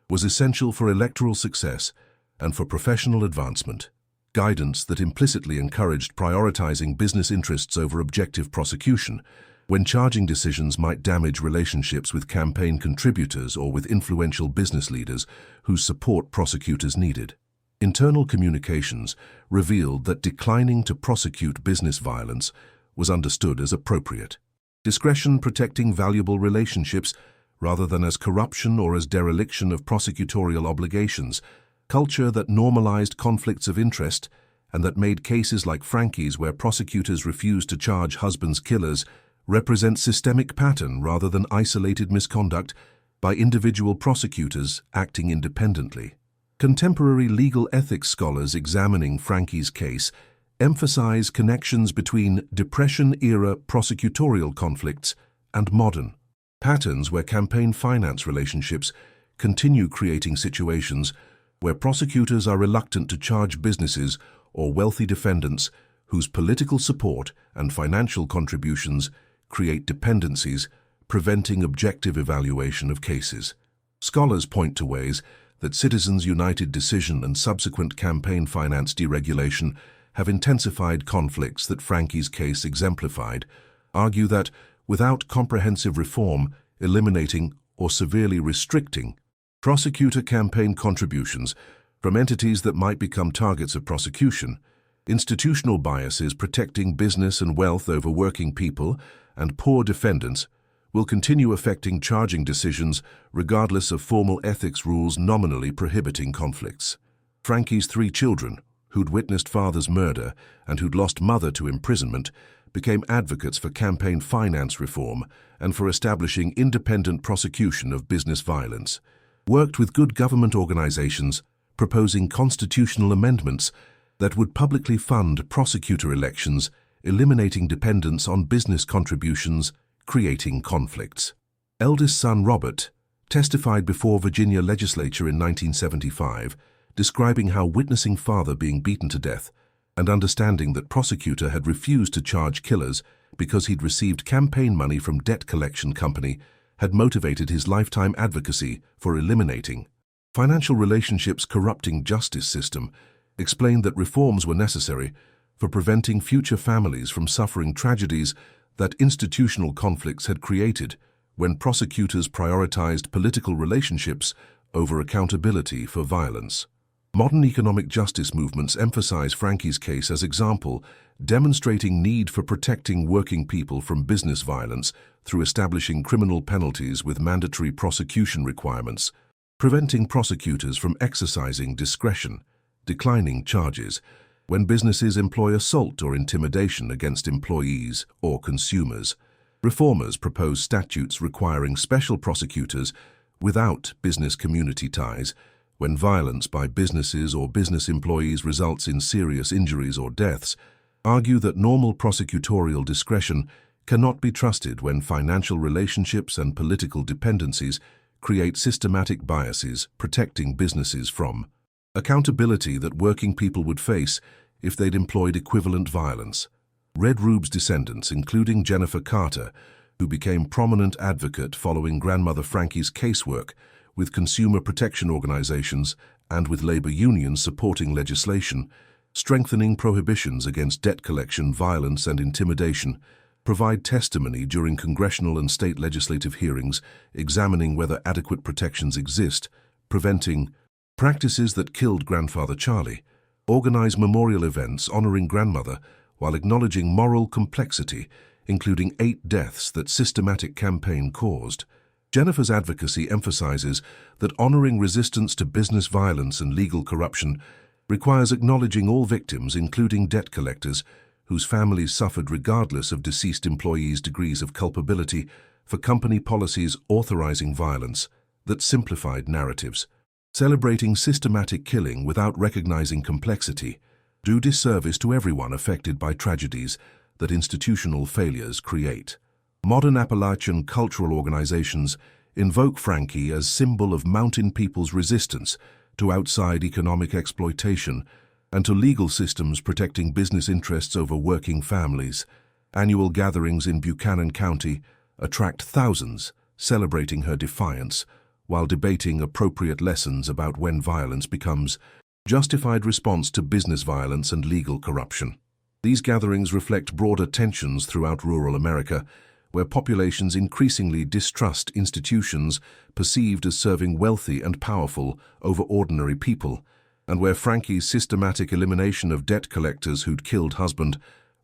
was essential for electoral success and for professional advancement, guidance that implicitly encouraged prioritizing business interests over objective prosecution when charging decisions might damage relationships with campaign contributors or with influential business leaders whose support prosecutors needed. Internal communications revealed that declining to prosecute business violence was understood as appropriate. Discretion protecting valuable relationships rather than as corruption or as dereliction of prosecutorial obligations, culture that normalized conflicts of interest and that made cases like Frankie's where prosecutors refused to charge husbands' killers represent systemic pattern rather than isolated misconduct by individual prosecutors acting independently. Contemporary legal ethics scholars examining Frankie's case emphasize connections between Depression-era prosecutorial conflicts and modern patterns where campaign finance relationships continue creating situations where prosecutors are reluctant to charge businesses or wealthy defendants whose political support and financial contributions create dependencies, preventing objective evaluation of cases. Scholars point to ways that Citizens United decision and subsequent campaign finance deregulation have intensified conflicts that Frankie's case exemplified, argue that without comprehensive reform, eliminating or severely restricting prosecutor campaign contributions from entities that might become targets of prosecution, institutional biases protecting business and wealth over working people and poor defendants will continue affecting charging decisions regardless of formal ethics rules nominally prohibiting conflicts. Frankie's 3 children, who'd witnessed father's murder and who'd lost mother to imprisonment, became advocates for campaign finance reform and for establishing independent prosecution of business violence, worked with good government organizations proposing constitutional amendments that would publicly fund prosecutor elections, eliminating dependence on business contributions, creating conflicts. Eldest son Robert testified before Virginia legislature in 1975, describing how witnessing father being beaten to death and understanding that prosecutor had refused to charge killers because he'd received campaign money from debt collection company had motivated his lifetime advocacy for eliminating financial relationships corrupting justice system, explained that reforms were necessary for preventing future families from suffering tragedies that institutional conflicts had created when prosecutors prioritized political relationships over accountability for violence. Modern economic justice movements emphasize Frankie's case as example, demonstrating need for protecting working people from business violence through establishing criminal penalties with mandatory prosecution requirements, preventing prosecutors from exercising discretion, declining charges when businesses employ assault or intimidation against employees or consumers. Reformers propose statutes requiring special prosecutors without business community ties when violence by businesses or business employees results in serious injuries or deaths, argue that normal prosecutorial discretion cannot be trusted when financial relationships and political dependencies create systematic biases protecting businesses from accountability that working people would face if they'd employed equivalent violence. Red Rube's descendants, including Jennifer Carter, who became prominent advocate following grandmother Frankie's casework with consumer protection organizations and with labor unions supporting legislation, strengthening prohibitions against debt collection, violence, and intimidation, provide testimony during congressional and state legislative hearings examining whether adequate protections exist, preventing practices that killed Grandfather Charlie, organize memorial events honoring grandmother while acknowledging moral complexity, including 8 deaths that systematic campaign caused. Jennifer's advocacy emphasizes that honoring resistance to business violence and legal corruption requires acknowledging all victims, including debt collectors, whose families suffered regardless of deceased employees' degrees of culpability for company policies authorizing violence that simplified narratives. Celebrating systematic killing without recognizing complexity do disservice to everyone affected by tragedies that institutional failures create. Modern Appalachian cultural organizations invoke Frankie as symbol of mountain people's resistance to outside economic exploitation and to legal systems protecting business interests over working families. Annual gatherings in Buchanan County attract thousands, celebrating her defiance, while debating appropriate lessons about when violence becomes justified response to business violence and legal corruption. These gatherings reflect broader tensions throughout rural America, where populations increasingly distrust institutions perceived as serving wealthy and powerful over ordinary people, and where Frankie's systematic elimination of debt collectors who'd killed husband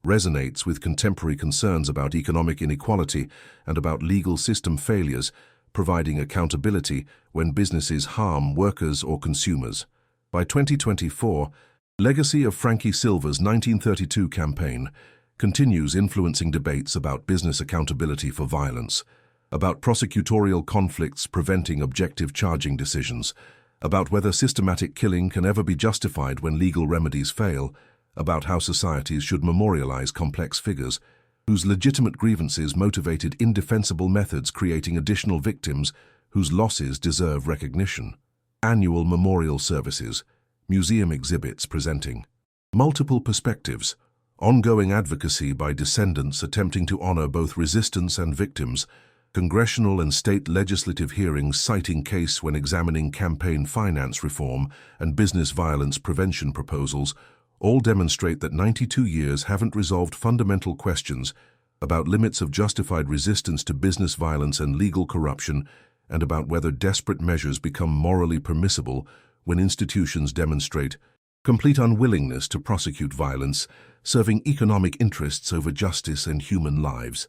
resonates with contemporary concerns about economic inequality and about legal system failures, providing accountability when businesses harm workers or consumers. By 2024, legacy of Frankie Silver's 1932 campaign continues influencing debates about business accountability for violence, about prosecutorial conflicts preventing objective charging decisions, about whether systematic killing can ever be justified when legal remedies fail, about how societies should memorialize complex figures whose legitimate grievances motivated indefensible methods, creating additional victims whose losses deserve recognition. Annual memorial services, museum exhibits presenting multiple perspectives, ongoing advocacy by descendants attempting to honor both resistance and victims, congressional and state legislative hearings citing case when examining campaign finance reform and business violence prevention proposals, all demonstrate that 92 years haven't resolved fundamental questions about limits of justified resistance to business violence and legal corruption, and about whether desperate measures become morally permissible when institutions demonstrate complete unwillingness to prosecute violence, serving economic interests over justice and human lives.